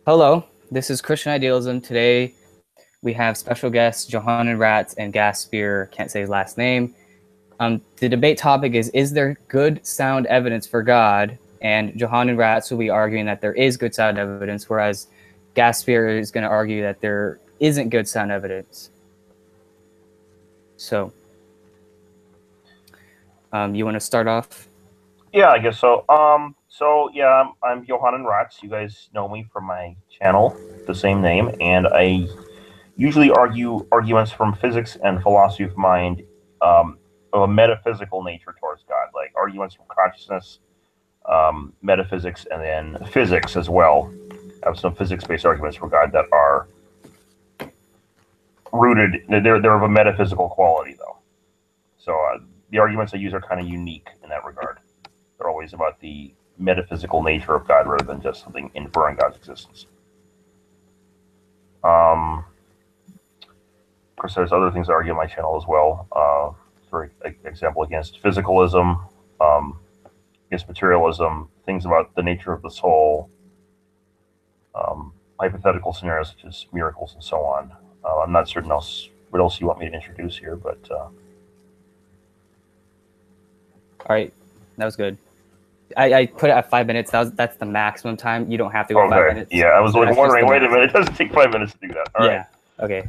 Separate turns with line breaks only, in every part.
Hello, this is Christian Idealism. Today we have special guests Johanan Raatz and Gaspar, can't say his last name. The debate topic is there good sound evidence for God? And Johanan Raatz will be arguing that there is good sound evidence, whereas Gaspar is going to argue that there isn't good sound evidence. So, you want to start off?
Yeah, I guess so. I'm Johanan Raatz. You guys know me from my channel, the same name, and I usually argue arguments from physics and philosophy of mind, of a metaphysical nature towards God, like arguments from consciousness, metaphysics, and then physics as well. I have some physics-based arguments for God that are rooted. They're of a metaphysical quality, though. So the arguments I use are kind of unique in that regard. They're always about the metaphysical nature of God rather than just something inferring God's existence. Of course, there's other things I argue on my channel as well. For example, against physicalism, against materialism, things about the nature of the soul, hypothetical scenarios such as miracles and so on. I'm not certain what else you want me to introduce here, but
all right, that was good. I put it at 5 minutes. That's the maximum time. You don't have to go 5 minutes.
Yeah, I was wondering. Wait a minute, it doesn't take 5 minutes to do that. All right.
Okay.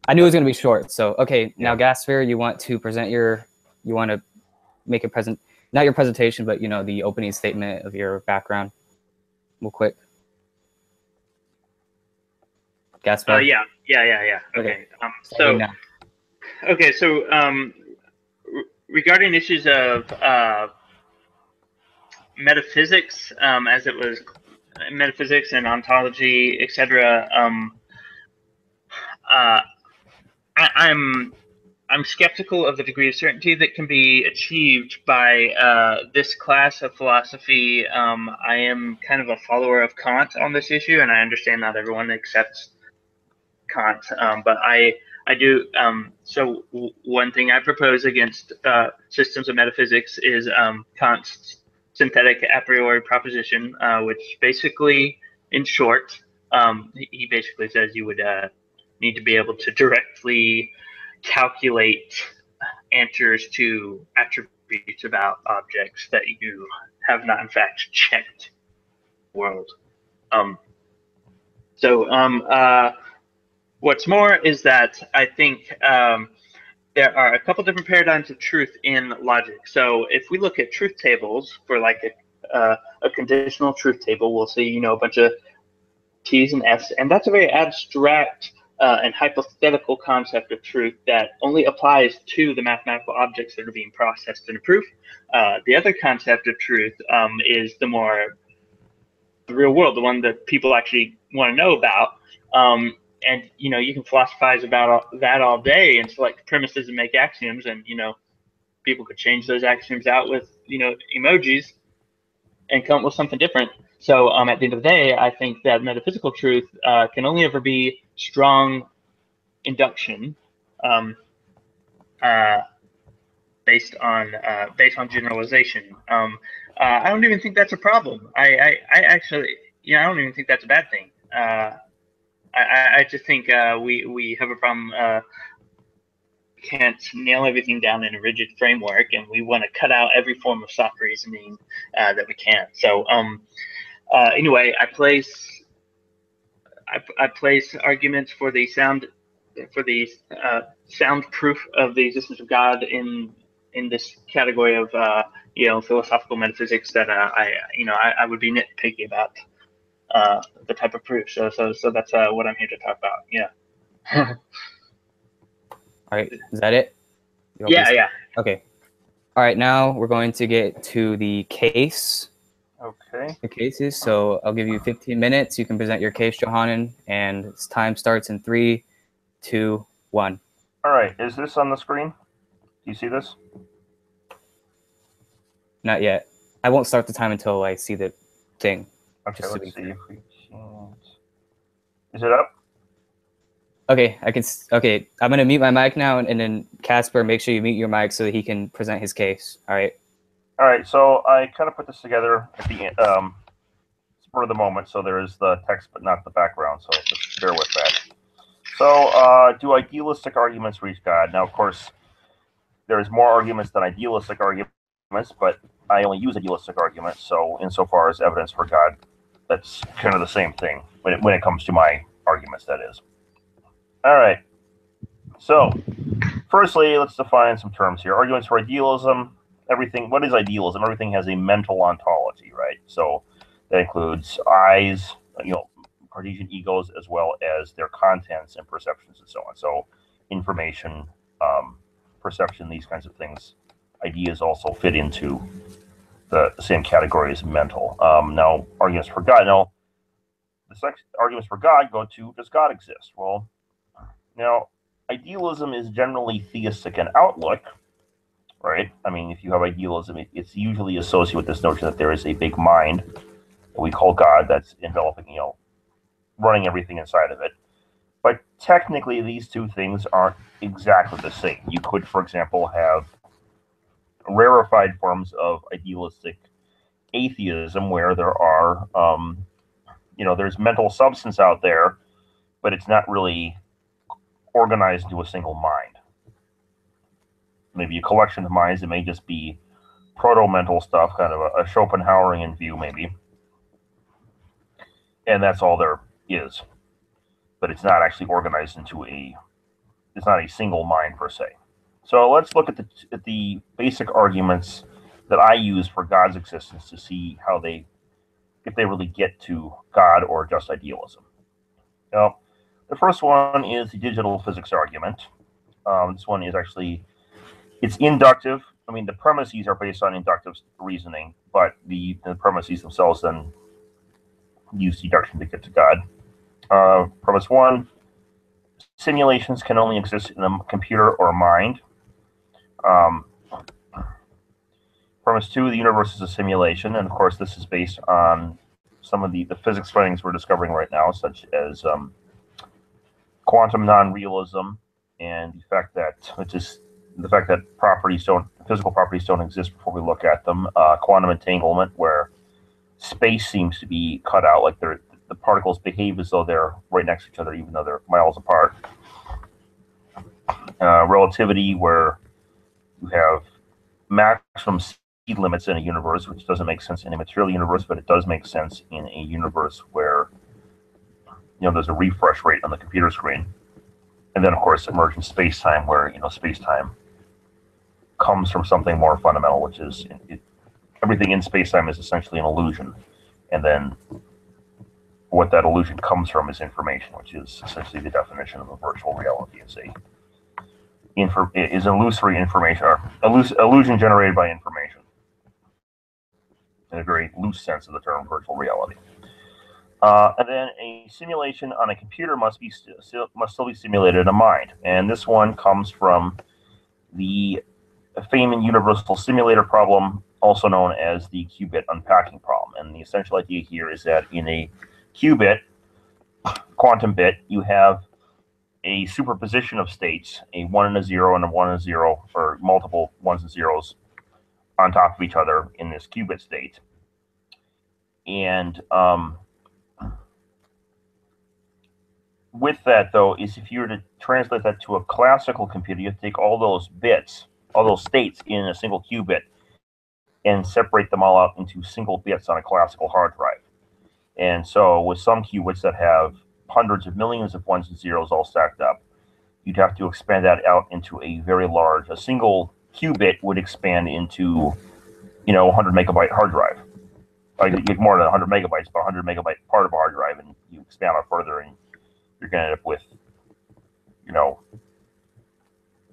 I knew it was going to be short. So okay, now Gaspar, you want to make a not your presentation, but the opening statement of your background, real quick. Gaspar.
Yeah. Okay. Regarding issues of metaphysics, as it was metaphysics and ontology, etc. I'm skeptical of the degree of certainty that can be achieved by this class of philosophy. I am kind of a follower of Kant on this issue, and I understand not everyone accepts Kant, but I do. So one thing I propose against systems of metaphysics is Kant's synthetic a priori proposition, which basically, in short, he basically says you would need to be able to directly calculate answers to attributes about objects that you have not in fact checked the world. What's more is that I think there are a couple different paradigms of truth in logic. So if we look at truth tables for like a conditional truth table, we'll see a bunch of T's and F's, and that's a very abstract and hypothetical concept of truth that only applies to the mathematical objects that are being processed in a proof. The other concept of truth is the real world, the one that people actually want to know about. And you can philosophize about that all day and select premises and make axioms, and people could change those axioms out with emojis and come up with something different. So at the end of the day, I think that metaphysical truth can only ever be strong induction based on generalization. I don't even think that's a problem. I actually, I don't even think that's a bad thing. I just think we have a problem. Can't nail everything down in a rigid framework, and we want to cut out every form of soft reasoning that we can. So anyway, I place arguments for the sound proof of the existence of God in this category of philosophical metaphysics that I would be nitpicky about the type of proof. So that's what I'm here to talk about. Yeah.
All right, is that it?
Yeah.
Okay. All right, now we're going to get to the case.
Okay.
The cases. So I'll give you 15 minutes. You can present your case, Johanan, and time starts in 3, 2, 1.
All right. Is this on the screen? Do you see this?
Not yet. I won't start the time until I see the thing.
Okay, let's see if we can't. Is it up?
Okay, Okay, I'm gonna mute my mic now, and then Gaspar, make sure you mute your mic so that he can present his case. All right.
All right. So I kind of put this together at the end. for the moment, so there is the text but not the background, so just bear with that. So, do idealistic arguments reach God? Now, of course, there's more arguments than idealistic arguments, but I only use idealistic arguments, so insofar as evidence for God, that's kind of the same thing when it comes to my arguments, that is. All right. So, firstly, let's define some terms here. Arguments for idealism. Everything. What is idealism? Everything has a mental ontology, right? So that includes I's, Cartesian egos, as well as their contents and perceptions and so on. So information, perception, these kinds of things. Ideas also fit into the same category as mental. Now, arguments for God. Now, arguments for God go to, does God exist? Well, now, idealism is generally theistic in outlook, right? I mean, if you have idealism, it's usually associated with this notion that there is a big mind that we call God that's enveloping, running everything inside of it. But technically, these two things aren't exactly the same. You could, for example, have rarefied forms of idealistic atheism where there are, there's mental substance out there, but it's not really organized into a single mind. Maybe a collection of minds. It may just be proto-mental stuff, kind of a Schopenhauerian view, maybe. And that's all there is. But it's not actually organized into it's not a single mind per se. So let's look at the basic arguments that I use for God's existence to see if they really get to God or just idealism. Now, the first one is the digital physics argument. This one is actually, it's inductive. I mean, the premises are based on inductive reasoning, but the premises themselves then use deduction to get to God. Premise one, simulations can only exist in a computer or a mind. Premise two, the universe is a simulation, and of course this is based on some of the physics findings we're discovering right now, such as quantum non-realism and the fact that physical properties don't exist before we look at them. Quantum entanglement, where space seems to be cut out, like the particles behave as though they're right next to each other, even though they're miles apart. Relativity, where you have maximum speed limits in a universe, which doesn't make sense in a material universe, but it does make sense in a universe where there's a refresh rate on the computer screen. And then, of course, emergent space-time, where space-time comes from something more fundamental, which is everything in space-time is essentially an illusion. And then what that illusion comes from is information, which is essentially the definition of a virtual reality. Is illusory information, or illusion generated by information, in a very loose sense of the term virtual reality. And then a simulation on a computer must still be simulated in a mind. And this one comes from the Feynman universal simulator problem, also known as the qubit unpacking problem. And the essential idea here is that in a qubit, quantum bit, you have a superposition of states, a 1 and a 0 and a 1 and a 0, or multiple 1s and 0s on top of each other in this qubit state. And with that, though, is if you were to translate that to a classical computer, you have to take all those bits, all those states in a single qubit, and separate them all out into single bits on a classical hard drive. And so with some qubits that have hundreds of millions of 1s and 0s all stacked up, you'd have to expand that out into a single qubit would expand into, 100 megabyte hard drive. Like you get more than 100 megabytes, but 100 megabyte part of a hard drive, and you expand out further, and you're going to end up with,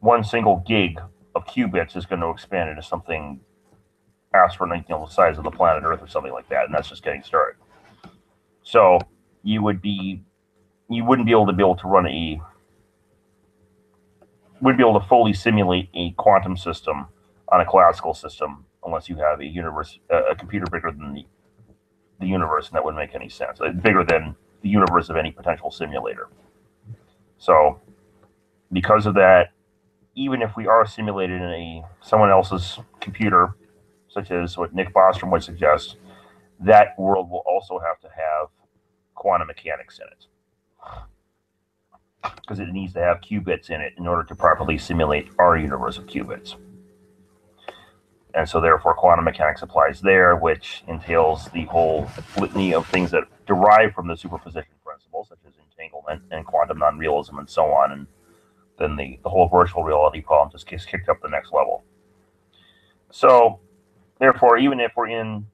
one single gig of qubits is going to expand into something astronomical, the size of the planet Earth or something like that, and that's just getting started. So you wouldn't be able to fully simulate a quantum system on a classical system unless you have a computer bigger than the universe, and that wouldn't make any sense. Bigger than the universe of any potential simulator. So because of that, even if we are simulated in someone else's computer, such as what Nick Bostrom would suggest, that world will also have to have quantum mechanics in it, because it needs to have qubits in it in order to properly simulate our universe of qubits. And so therefore quantum mechanics applies there, which entails the whole litany of things that derive from the superposition principle, such as entanglement and quantum non-realism and so on. And then the whole virtual reality problem just gets kicked up the next level. So therefore, even if we're in,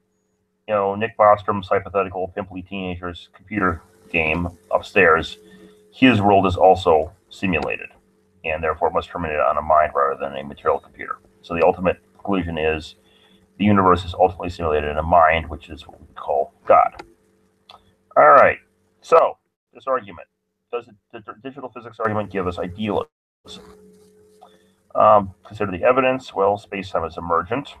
Nick Bostrom's hypothetical pimply teenager's computer game upstairs, his world is also simulated, and therefore must terminate on a mind rather than a material computer. So the ultimate conclusion is the universe is ultimately simulated in a mind, which is what we call God. All right. So this argument, does the digital physics argument give us idealism? Consider the evidence. Well, space-time is emergent.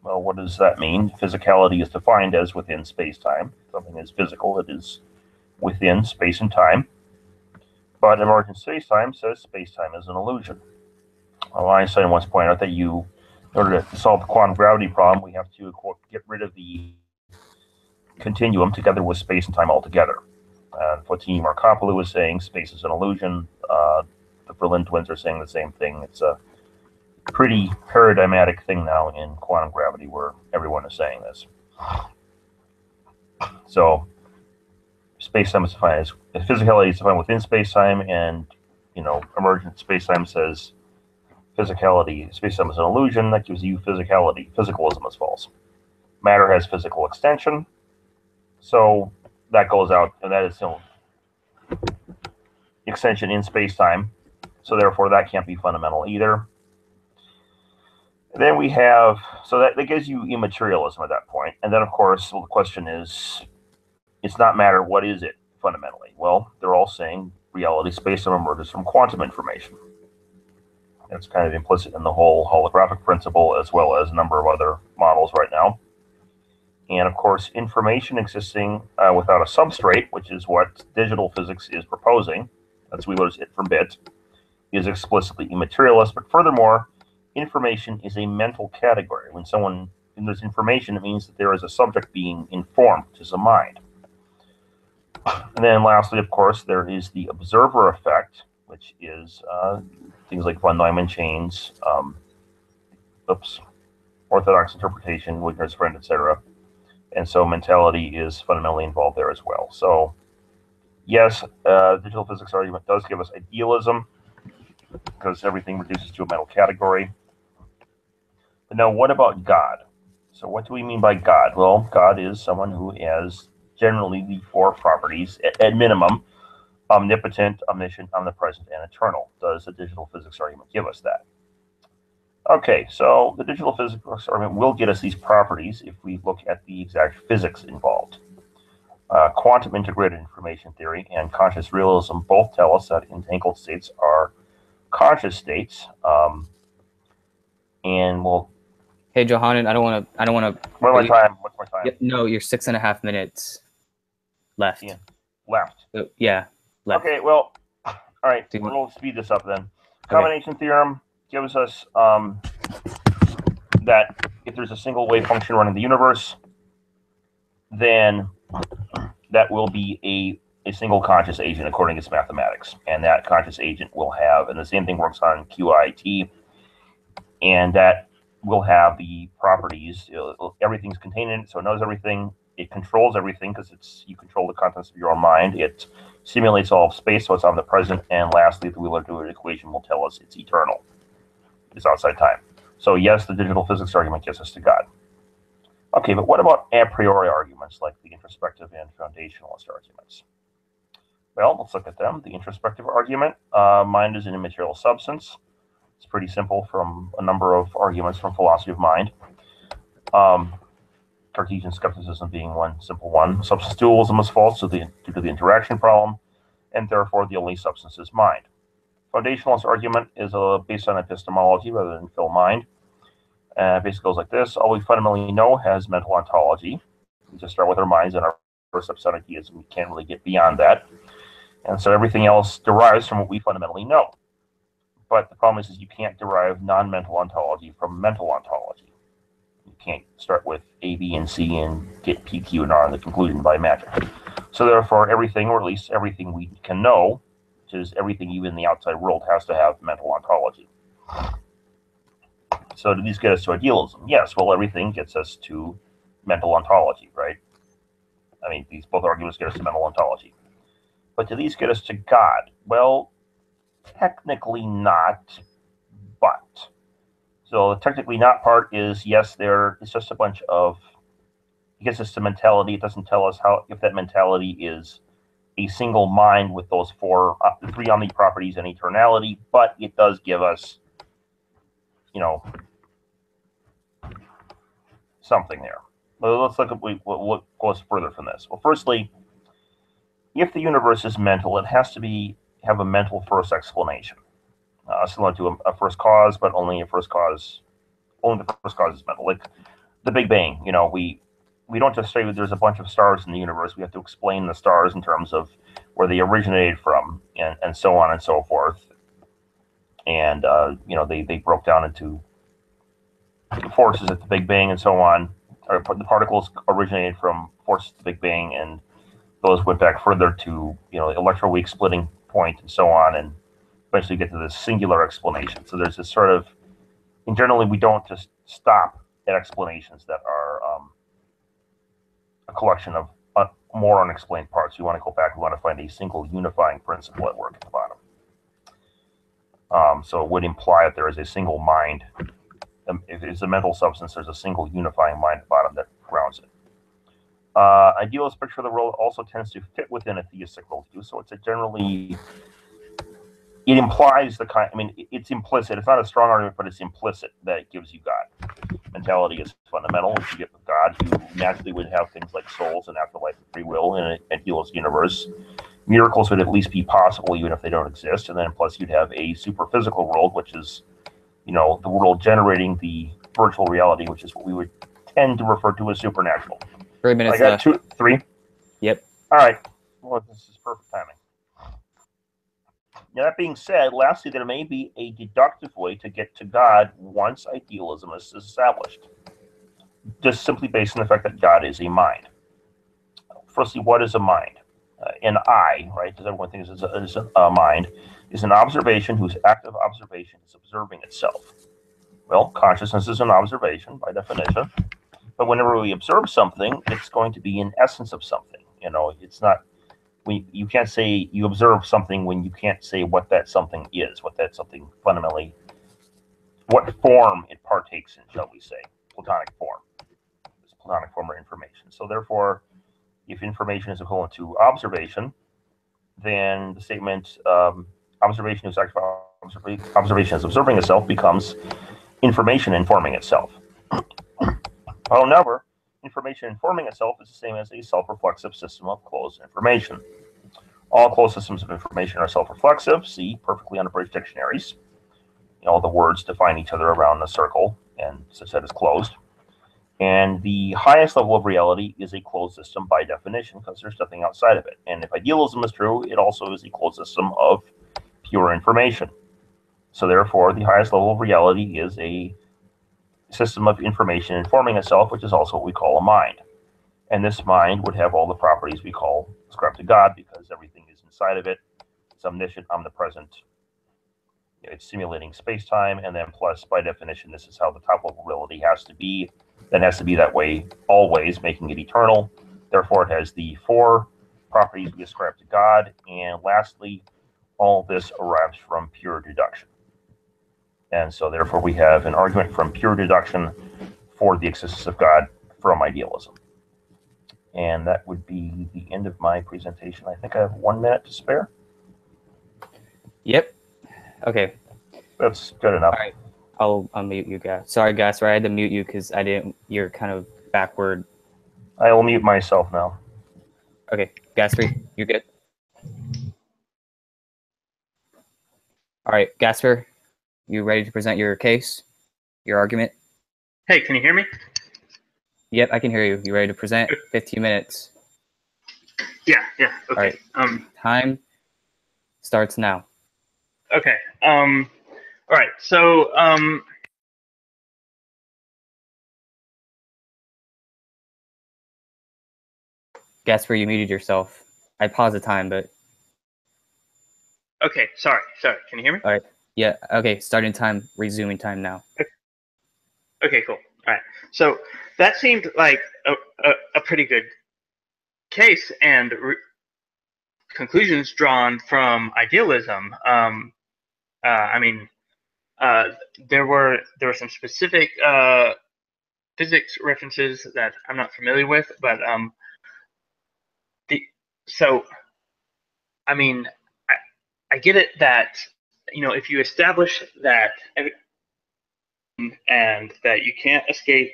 Well, what does that mean? Physicality is defined as within space-time. Something is physical, it is within space and time. But emergent space-time says space-time is an illusion. Well, Einstein once pointed out that in order to solve the quantum gravity problem, we have to, quote, get rid of the continuum together with space and time altogether. Fotini Markopoulou was saying space is an illusion. The Berlin twins are saying the same thing. It's a pretty paradigmatic thing now in quantum gravity where everyone is saying this. So space-time is defined as physicality is defined within space-time, and emergent space-time says physicality, space-time is an illusion. That gives you physicality. Physicalism is false. Matter has physical extension, so that goes out, and that is extension in space-time. So therefore, that can't be fundamental either. And then we have, so that gives you immaterialism at that point. And then, of course, the question is, it's not matter, what is it fundamentally? Well, they're all saying reality space-time emerges from quantum information. That's kind of implicit in the whole holographic principle, as well as a number of other models right now. And of course, information existing without a substrate, which is what digital physics is proposing, that's we lose it from bit, is explicitly immaterialist. But furthermore, information is a mental category. When there's information, it means that there is a subject being informed, which is a mind. And then lastly, of course, there is the observer effect, which is things like von Neumann chains, orthodox interpretation, Wigner's friend, etc. And so mentality is fundamentally involved there as well. So yes, digital physics argument does give us idealism, because everything reduces to a mental category. But now, what about God? So what do we mean by God? Well, God is someone who has generally the four properties, at minimum: omnipotent, omniscient, omnipresent, and eternal. Does the digital physics argument give us that? Okay, so the digital physics argument will get us these properties if we look at the exact physics involved. Quantum integrated information theory and conscious realism both tell us that entangled states are conscious states, and we'll.
Hey, Johanan, I don't want to.
What's my time?
No, you're 6.5 minutes left.
Yeah, left.
Yeah, left.
Okay, well, all right. We'll speed this up then. Combination theorem gives us that if there's a single wave function running the universe, then that will be a single conscious agent according to its mathematics, and that conscious agent will have, and the same thing works on QIT, and that will have the properties. Everything's contained in it, so it knows everything. It controls everything because you control the contents of your own mind. It simulates all of space, so it's omnipresent. And lastly, the Wheeler-DeWitt equation will tell us it's eternal. It's outside time. So yes, the digital physics argument gets us to God. Okay, but what about a priori arguments like the introspective and foundationalist arguments? Well, let's look at them. The introspective argument, mind is an immaterial substance. It's pretty simple from a number of arguments from philosophy of mind. Cartesian skepticism being one simple one. Substance dualism is false due to the interaction problem, and therefore the only substance is mind. Foundationalist argument is based on epistemology rather than fill mind. Basically goes like this: all we fundamentally know has mental ontology. We just start with our minds and our percepts on ideas, and we can't really get beyond that. And so everything else derives from what we fundamentally know. But the problem is you can't derive non-mental ontology from mental ontology. You can't start with A, B, and C and get P, Q, and R in the conclusion by magic. So therefore, everything, or at least everything we can know, which is everything even in the outside world, has to have mental ontology. So do these get us to idealism? Yes. Well, everything gets us to mental ontology, right? I mean, these both arguments get us to mental ontology. But do these get us to God? Well, technically not, but. So the technically not part is, yes, it's just a bunch of, it gets us to mentality. It doesn't tell us how, if that mentality is a single mind with those three omni properties and eternality, but it does give us, something there. Well, let's look at what goes further from this. Well, firstly, if the universe is mental, it has to have a mental first explanation, similar to a first cause, but only the first cause is mental. Like the Big Bang, we don't just say that there's a bunch of stars in the universe. We have to explain the stars in terms of where they originated from, and so on and so forth. And they broke down into forces at the Big Bang and so on. Or the particles originated from forces at the Big Bang, and those went back further to electroweak splitting point and so on, and eventually get to this singular explanation. So there's this sort of, and generally we don't just stop at explanations that are a collection of more unexplained parts. You want to go back. We want to find a single unifying principle at work at the bottom. So it would imply that there is a single mind. If it's a mental substance, there's a single unifying mind at the bottom that grounds it. Idealist picture of the world also tends to fit within a theistic worldview. So it's it implies it's implicit. It's not a strong argument, but it's implicit that it gives you God. Mentality is fundamental. If you get with God, you naturally would have things like souls and afterlife and free will in an idealist universe. Miracles would at least be possible even if they don't exist. And then plus you'd have a super physical world, which is, the world generating the virtual reality, which is what we would tend to refer to as supernatural.
3 minutes
I got
left.
2, 3.
Yep.
All right. Well, this is perfect timing. Now, that being said, lastly, there may be a deductive way to get to God once idealism is established, just simply based on the fact that God is a mind. Firstly, what is a mind? An I, right, as everyone thinks is a mind, is an observation whose active observation is observing itself. Well, consciousness is an observation by definition, but whenever we observe something, it's going to be an essence of something. It's not. You can't say you observe something when you can't say what that something is, what that something fundamentally, what form it partakes in, shall we say, Platonic form. It's a Platonic form of information. So therefore, if information is equivalent to observation, then the statement observation is observing itself becomes information informing itself. However, information informing itself is the same as a self-reflexive system of closed information. All closed systems of information are self-reflexive. See perfectly unabridged dictionaries. The words define each other around a circle, and such that is closed. And the highest level of reality is a closed system by definition, because there's nothing outside of it. And if idealism is true, it also is a closed system of pure information. So therefore, the highest level of reality is a system of information informing itself, which is also what we call a mind. And this mind would have all the properties we call ascribed to God, because everything is inside of it. It's omniscient, omnipresent. It's simulating space-time, and then plus, by definition, this is how the top-level reality has to be. That has to be that way always, making it eternal. Therefore, it has the 4 properties we ascribe to God. And lastly, all this arrives from pure deduction. And so therefore, we have an argument from pure deduction for the existence of God from idealism. And that would be the end of my presentation. I think I have 1 minute to spare.
Yep. Okay.
That's good enough.
All right. I'll unmute you guys. Sorry, guys. I had to mute you because I didn't. You're kind of backward.
I will mute myself now.
Okay, Gaspar, you're good. All right, Gaspar, you ready to present your case, your argument?
Hey, can you hear me?
Yep, I can hear you. You ready to present? 15 minutes.
Yeah. Okay.
All right. Time starts now.
Okay. All right. So
Gaspar, you muted yourself. I paused the time, but
Okay, sorry. Can you hear me?
all right. Yeah. Okay. Starting time. Resuming time now.
Okay, cool. All right. So that seemed like a pretty good case, and conclusions drawn from idealism. I mean, there were some specific physics references that I'm not familiar with, but so I mean, I get it that if you establish that and that you can't escape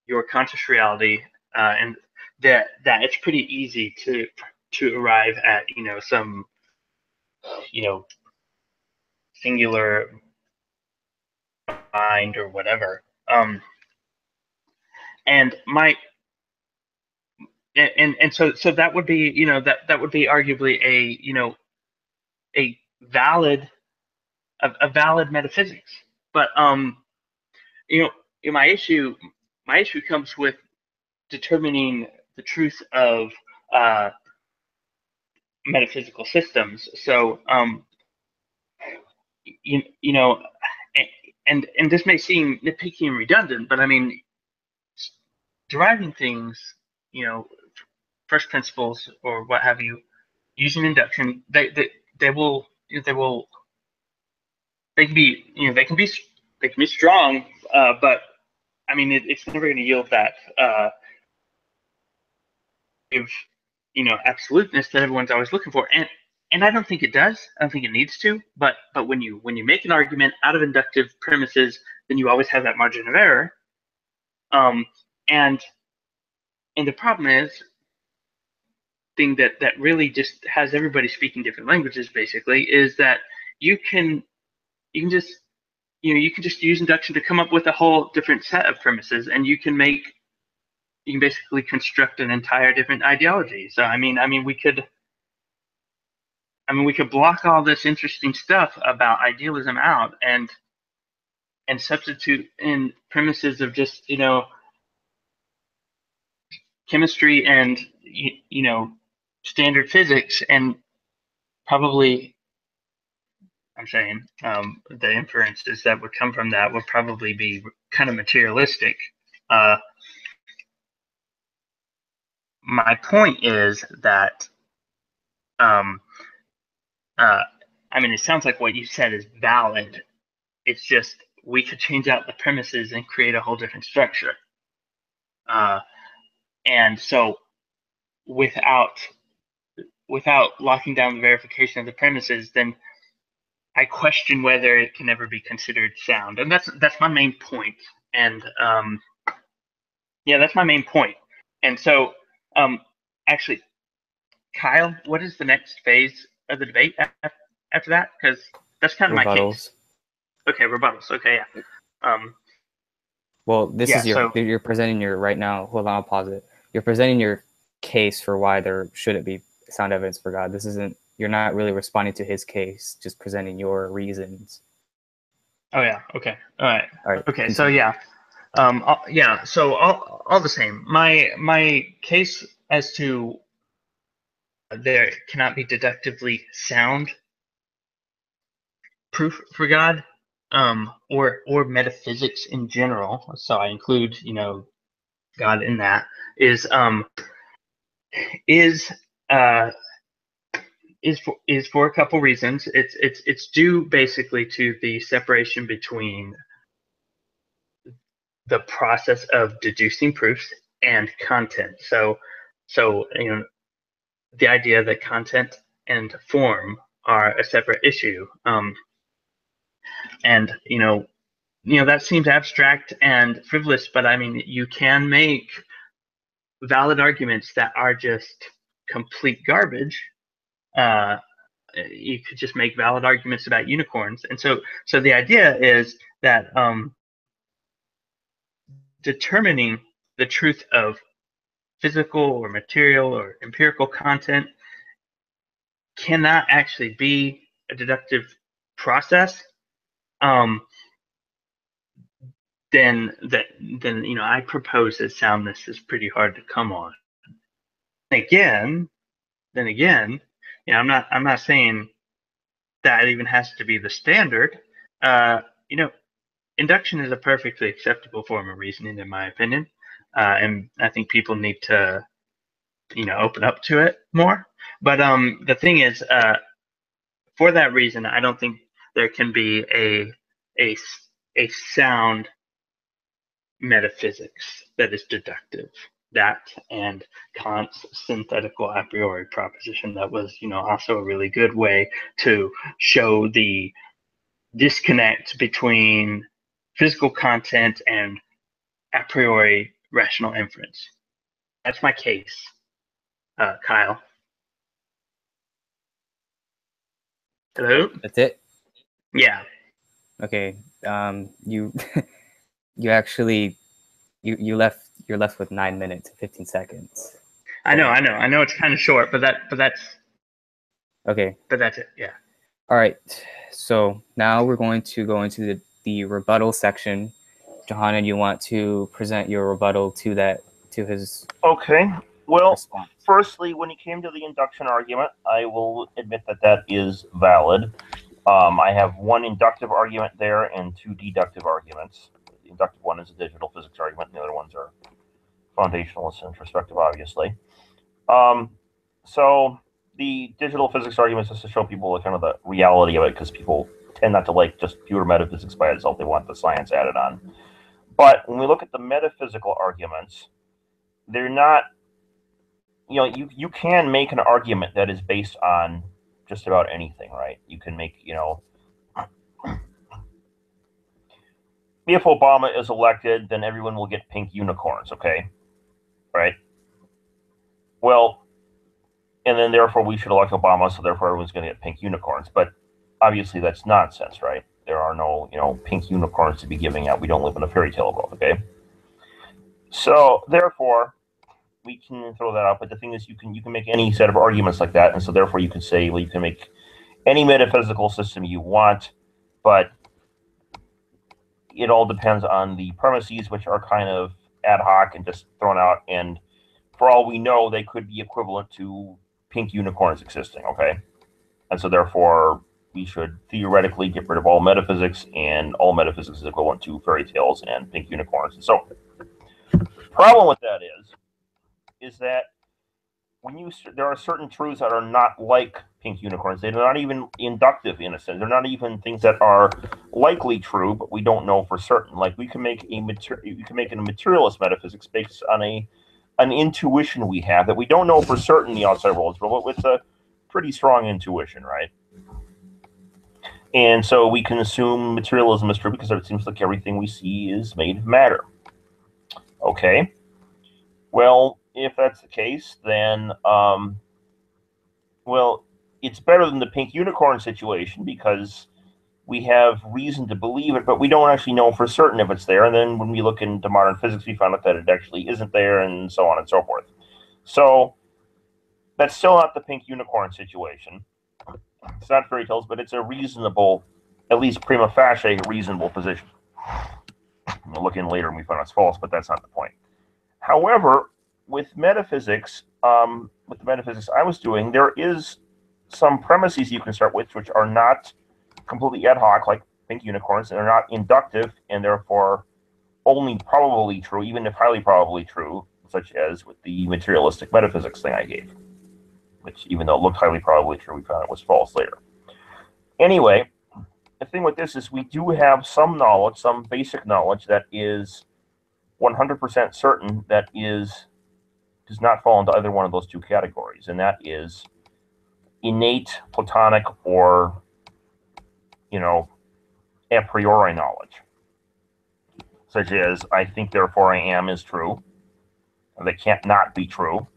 your conscious reality, and that it's pretty easy to arrive at some singular mind or whatever. And my and so that would be that would be arguably a valid metaphysics. But my issue comes with determining the truth of metaphysical systems. So and this may seem nitpicky and redundant, but I mean, deriving things, first principles or what have you, using induction, they can be strong, but I mean it's never going to yield that absoluteness that everyone's always looking for, and I don't think it does. I don't think it needs to. But when you make an argument out of inductive premises, then you always have that margin of error. And the problem is, thing that really just has everybody speaking different languages basically is that you can just use induction to come up with a whole different set of premises, and you can basically construct an entire different ideology. So I mean we could block all this interesting stuff about idealism out and substitute in premises of just chemistry and standard physics, and probably I'm saying the inferences that would come from that would probably be kind of materialistic. My point is that I mean, it sounds like what you said is valid. It's just we could change out the premises and create a whole different structure. And so without locking down the verification of the premises, then I question whether it can ever be considered sound. And that's my main point. And yeah, that's my main point. And so actually, Kyle, what is the next phase of the debate after that? Because that's kind of my case. Okay, rebuttals. Okay, yeah.
Well, this is you're presenting your right now. Hold on, I'll pause it. You're presenting your case for why there shouldn't be sound evidence for God. This isn't. You're not really responding to his case, just presenting your reasons.
Oh yeah. Okay. All right. Okay.
Continue.
So yeah. Yeah. So all the same. My case as to there cannot be deductively sound proof for God, or metaphysics in general. So I include God in that is for a couple reasons. It's due basically to the separation between the process of deducing proofs and content. So the idea that content and form are a separate issue. And that seems abstract and frivolous, but I mean you can make valid arguments that are just complete garbage. You could just make valid arguments about unicorns. And so the idea is that determining the truth of physical or material or empirical content cannot actually be a deductive process. Then I propose that soundness is pretty hard to come on. again, I'm not saying that even has to be the standard. Induction is a perfectly acceptable form of reasoning, in my opinion, and I think people need to, open up to it more. But the thing is, for that reason, I don't think there can be a sound metaphysics that is deductive. That and Kant's synthetical a priori proposition, that was, also a really good way to show the disconnect between physical content and a priori rational inference. That's my case, Kyle. Hello?
That's it?
Yeah.
Okay. You you actually you're left with 9 minutes and 15 seconds.
I know it's kind of short, but that's
okay.
But that's it. Yeah.
All right. So now we're going to go into the rebuttal section. Johanan, you want to present your rebuttal to his
Okay. Well,
response.
Firstly, when it came to the induction argument, I will admit that is valid. I have one inductive argument there and two deductive arguments. The inductive one is a digital physics argument, and the other ones are foundationalist and introspective, obviously. So the digital physics argument is just to show people kind of the reality of it, because people tend not to like just pure metaphysics by itself. They want the science added on. But when we look at the metaphysical arguments, they're not, you can make an argument that is based on just about anything, right? You can make, if Obama is elected, then everyone will get pink unicorns, okay? Right? Well, and then therefore we should elect Obama, so therefore everyone's going to get pink unicorns. But obviously that's nonsense, right? There are no, pink unicorns to be giving out. We don't live in a fairy tale world, okay? So therefore, we can throw that out. But the thing is, you can make any set of arguments like that, and so therefore you can say, well, you can make any metaphysical system you want, but it all depends on the premises, which are kind of ad hoc and just thrown out. And for all we know, they could be equivalent to pink unicorns existing, okay? And so therefore, we should theoretically get rid of all metaphysics, and all metaphysics is equivalent to fairy tales and pink unicorns. And so the problem with that is that there are certain truths that are not like pink unicorns. They're not even inductive in a sense. They're not even things that are likely true, but we don't know for certain. Like we can make a materialist metaphysics based on an intuition we have that we don't know for certain the outside world is real, but with a pretty strong intuition, right? And so we can assume materialism is true because it seems like everything we see is made of matter. Okay. Well, if that's the case, then, well, it's better than the pink unicorn situation because we have reason to believe it, but we don't actually know for certain if it's there. And then when we look into modern physics, we find out that it actually isn't there, and so on and so forth. So that's still not the pink unicorn situation. It's not fairy tales, but it's a reasonable, at least prima facie, reasonable position. We'll look in later and we find out it's false, but that's not the point. However, with metaphysics, with the metaphysics I was doing, there is some premises you can start with which are not completely ad hoc, like pink unicorns, and are not inductive, and therefore only probably true, even if highly probably true, such as with the materialistic metaphysics thing I gave, which even though it looked highly probably true, we found it was false later. Anyway, the thing with this is we do have some knowledge, some basic knowledge that is 100% certain that does not fall into either one of those two categories, and that is innate, Platonic, or a priori knowledge, such as I think therefore I am is true, and that can't not be true.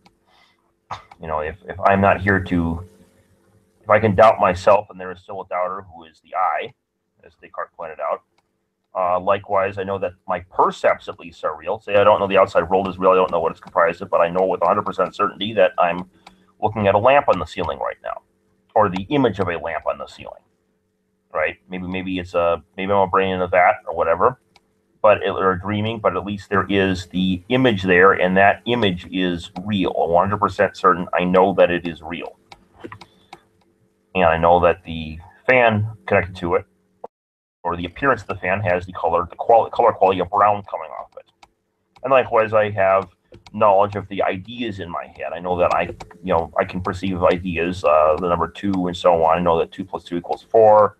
If I'm not here if I can doubt myself and there is still a doubter who is the I, as Descartes pointed out. Likewise, I know that my percepts at least are real. Say I don't know the outside world is real, I don't know what it's comprised of, but I know with 100% certainty that I'm looking at a lamp on the ceiling right now, or the image of a lamp on the ceiling, right? Maybe I'm a brain in a vat or whatever, or dreaming, but at least there is the image there, and that image is real. 100% certain. I know that it is real, and I know that the fan connected to it, or the appearance of the fan, has the color quality of brown coming off it. And likewise, I have knowledge of the ideas in my head. I know that I can perceive ideas, the number 2 and so on. I know that 2 + 2 = 4.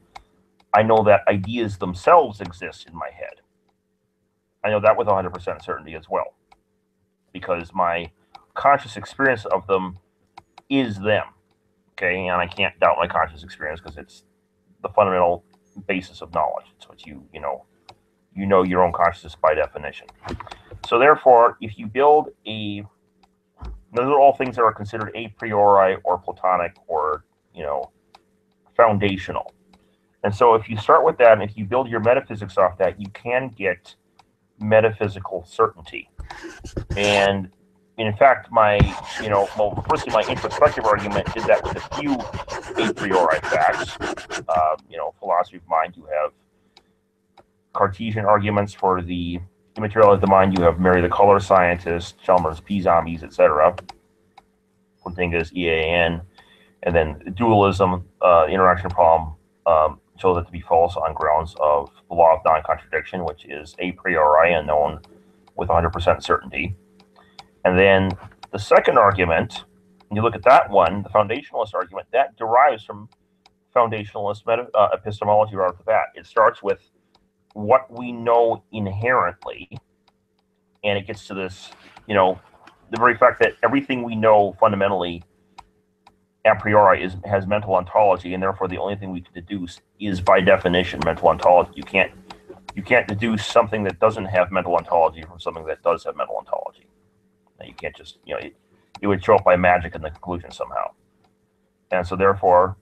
I know that ideas themselves exist in my head. I know that with 100% certainty as well, because my conscious experience of them is them. Okay, and I can't doubt my conscious experience because it's the fundamental basis of knowledge. It's what you know your own consciousness by definition. So therefore, if you build those are all things that are considered a priori or Platonic or foundational. And so if you start with that, and if you build your metaphysics off that, you can get metaphysical certainty. And in fact, firstly, my introspective argument did that with a few a priori facts. Philosophy of mind, you have Cartesian arguments for the immateriality of the mind. You have Mary the color scientist, Chalmers P zombies, etc. One thing is EAN, and then dualism, interaction problem, shows it to be false on grounds of the law of non-contradiction, which is a priori and known with 100% certainty. And then the second argument, when you look at that one, the foundationalist argument, that derives from foundationalist epistemology right off the bat. It starts with what we know inherently, and it gets to this, the very fact that everything we know fundamentally a priori has mental ontology, and therefore the only thing we can deduce is by definition mental ontology. You can't deduce something that doesn't have mental ontology from something that does have mental ontology. Now, you can't just it would show up by magic in the conclusion somehow. And so therefore,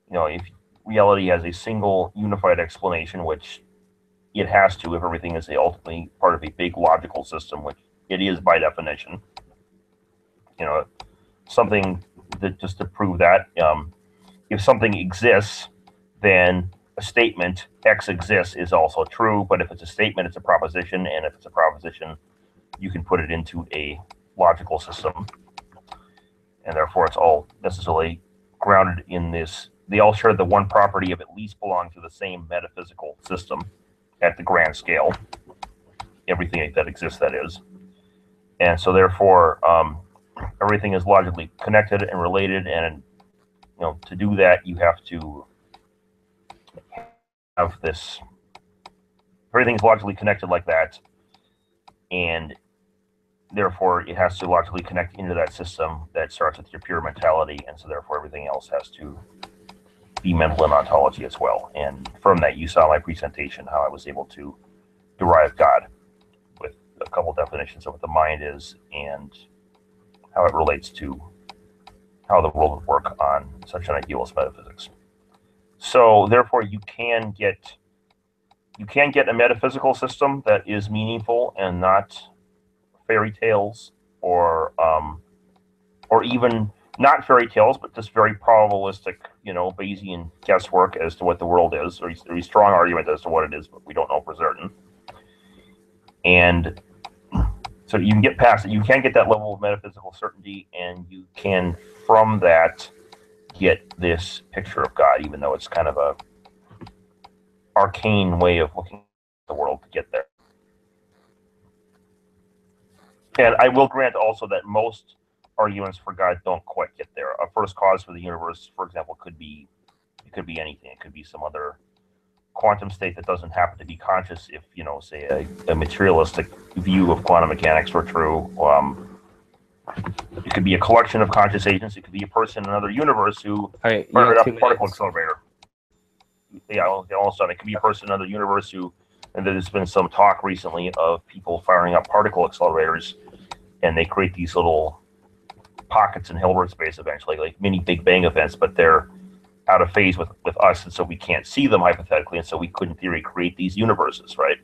if reality has a single unified explanation, which it has to if everything is ultimately part of a big logical system, which it is by definition, something that just to prove that if something exists, then a statement X exists is also true. But if it's a statement, it's a proposition, and if it's a proposition, you can put it into a logical system, and therefore it's all necessarily grounded in this. They all share the one property of at least belong to the same metaphysical system at the grand scale. Everything that exists, that is. And so therefore everything is logically connected and related, and to do that you have to have this. Everything's logically connected like that, and therefore it has to logically connect into that system that starts with your pure mentality, and so therefore everything else has to be mental and ontology as well. And from that, you saw my presentation how I was able to derive God with a couple definitions of what the mind is and how it relates to how the world would work on such an idealist metaphysics. So therefore you can get a metaphysical system that is meaningful and not fairy tales or even not fairy tales, but just very probabilistic, Bayesian guesswork as to what the world is, or a strong argument as to what it is, but we don't know for certain. And so you can get past it. You can get that level of metaphysical certainty, and you can, from that, get this picture of God, even though it's kind of a arcane way of looking at the world to get there. And I will grant also that most arguments for God don't quite get there. A first cause for the universe, for example, could be anything. It could be some other quantum state that doesn't happen to be conscious. If say a materialistic view of quantum mechanics were true, it could be a collection of conscious agents. It could be a person in another universe who fired up a particle accelerator. Yeah, all of a sudden it could be a person in another universe who, and there's been some talk recently of people firing up particle accelerators, and they create these little pockets in Hilbert space eventually, like mini Big Bang events, but they're out of phase with us, and so we can't see them hypothetically, and so we could in theory create these universes, right?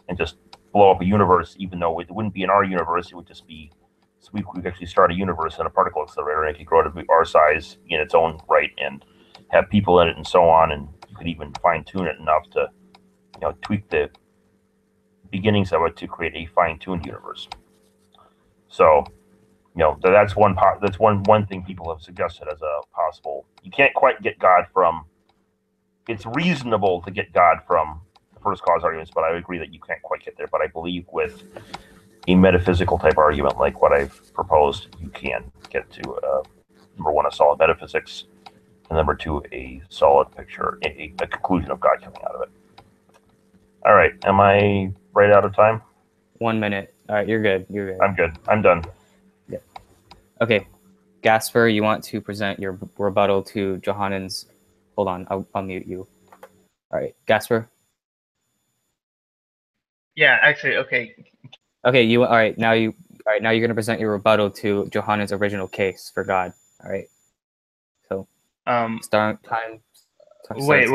And just blow up a universe, even though it wouldn't be in our universe, it would just be, so we could actually start a universe in a particle accelerator, and it could grow to be our size in its own right and have people in it and so on, and you could even fine tune it enough to tweak the beginnings of it to create a fine-tuned universe. So, that's one part. That's one thing people have suggested as a possible. You can't quite get God from. It's reasonable to get God from the first cause arguments, but I agree that you can't quite get there. But I believe with a metaphysical type argument like what I've proposed, you can get to number one, a solid metaphysics, and number two, a solid picture, a conclusion of God coming out of it. All right, am I right out of time?
1 minute. All right, you're good. You're good.
I'm good. I'm done.
Yeah. Okay, Gaspar, you want to present your rebuttal to Johanan's? Hold on, I'll mute you. All right, Gaspar.
Yeah, actually, okay.
Okay, all right. Now you're going to present your rebuttal to Johanan's original case for God. All right. So, start time.
Wait.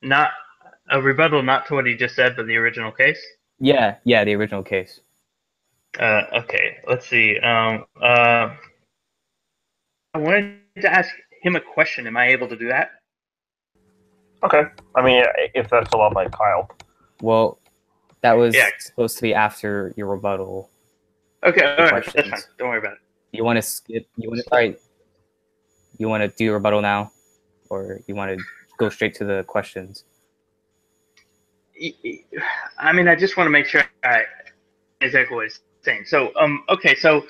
Not a rebuttal, not to what he just said, but the original case.
Yeah, the original case.
Okay, let's see. I wanted to ask him a question. Am I able to do that?
Okay. I mean, if that's allowed by Kyle.
Well, that was supposed to be after your rebuttal.
Okay, all right, that's fine. Don't worry about it.
You want to skip? All right. You want to do your rebuttal now, or you want to go straight to the questions?
I mean, I just want to make sure I exactly what he's saying. So, okay, so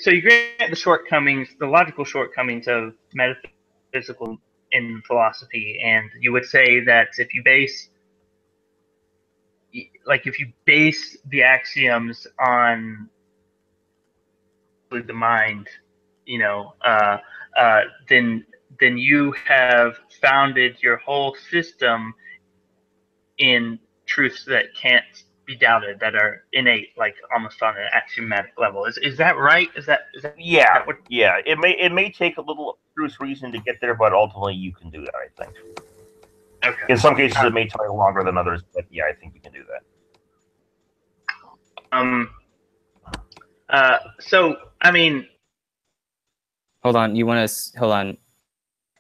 you grant the shortcomings, the logical shortcomings of metaphysical in philosophy, and you would say that if you base the axioms on the mind, then you have founded your whole system in truths that can't be doubted, that are innate, like almost on an axiomatic level. Is that right? Is that
yeah? It may take a little Bruce reason to get there, but ultimately you can do that. I think.
Okay.
In some cases, it may take longer than others, but yeah, I think you can do
that. So I mean,
hold on.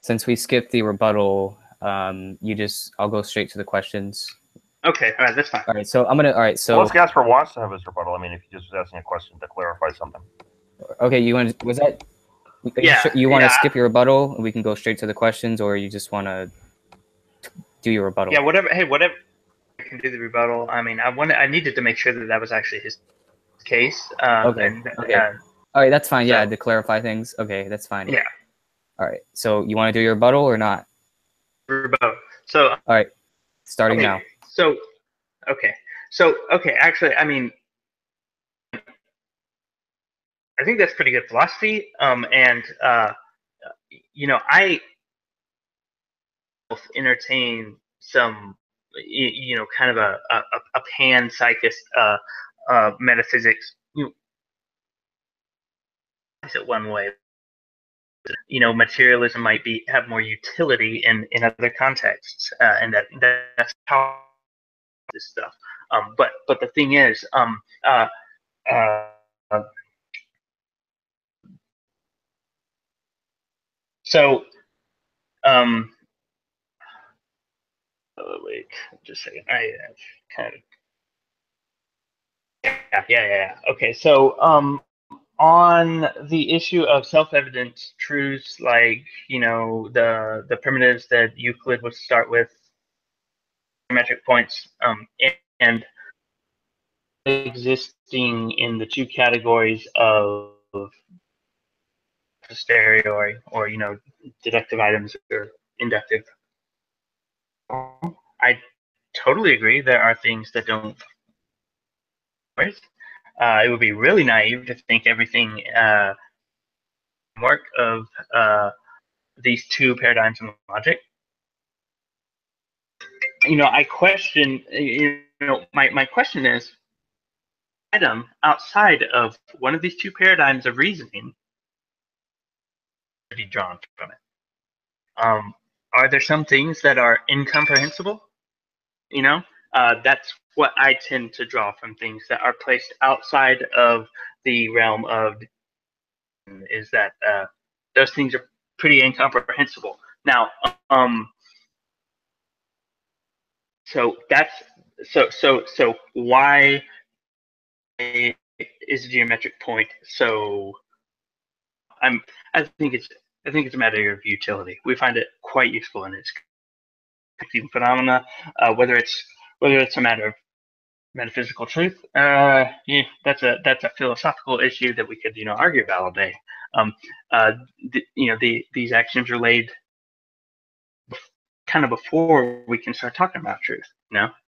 Since we skipped the rebuttal, I'll go straight to the questions.
Okay, all right, that's fine.
All right, so
unless Gaspar wants to have his rebuttal. I mean, if he just was asking a question to clarify something.
Okay, you want to skip your rebuttal and we can go straight to the questions, or you just want to do your rebuttal?
Yeah, whatever. Hey, whatever. I can do the rebuttal. I mean, I needed to make sure that was actually his case.
Okay. All right, that's fine. Yeah, to clarify things. Okay, that's fine.
Yeah.
All right. So you want to do your rebuttal or not?
Rebuttal. So.
All right. Starting now.
So, okay. Actually, I mean, I think that's pretty good philosophy. And I entertain some, kind of a pan-psychist metaphysics. It one way. Materialism might have more utility in other contexts, and that's how this stuff. But the thing is, wait, just a second. I kind of. Yeah. Okay, so on the issue of self-evident truths, like the primitives that Euclid would start with, metric points, and existing in the two categories of posteriori, or deductive items or inductive. I totally agree. There are things that don't. It would be really naive to think everything work of these two paradigms in logic. I question. My question is, item outside of one of these two paradigms of reasoning to be drawn from it. Are there some things that are incomprehensible? That's what I tend to draw from things that are placed outside of the realm of, is that those things are pretty incomprehensible. Now, So that's so why is a geometric point so? I think it's a matter of utility. We find it quite useful in its phenomena, whether it's a matter of metaphysical truth. Yeah, that's a philosophical issue that we could argue about all day. These axioms are laid kind of before we can start talking about truth.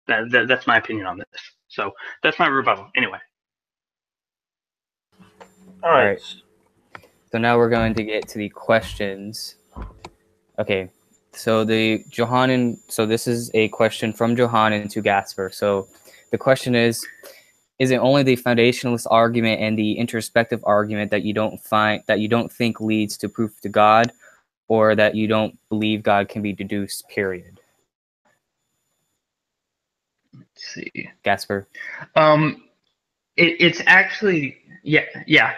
That's my opinion on this. So that's my rebuttal. Anyway.
All right.
So now we're going to get to the questions. Okay. So this is a question from Johanan to Gaspar. So the question is it only the foundationalist argument and the introspective argument that you don't think leads to proof to God, or that you don't believe God can be deduced, period?
Let's see.
Gaspar.
It's actually yeah.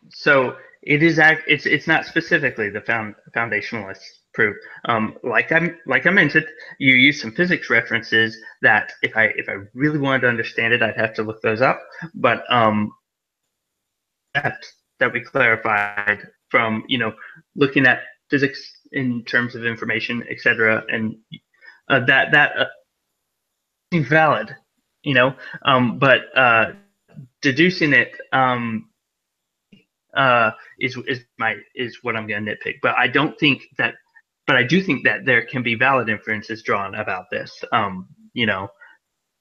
So it's not specifically the foundationalist proof. Like I mentioned, you use some physics references that if I really wanted to understand it, I'd have to look those up. But that we clarified from looking at physics in terms of information, etc., and that seems valid, but deducing it is what I'm going to nitpick. But I don't think that. But I do think that there can be valid inferences drawn about this.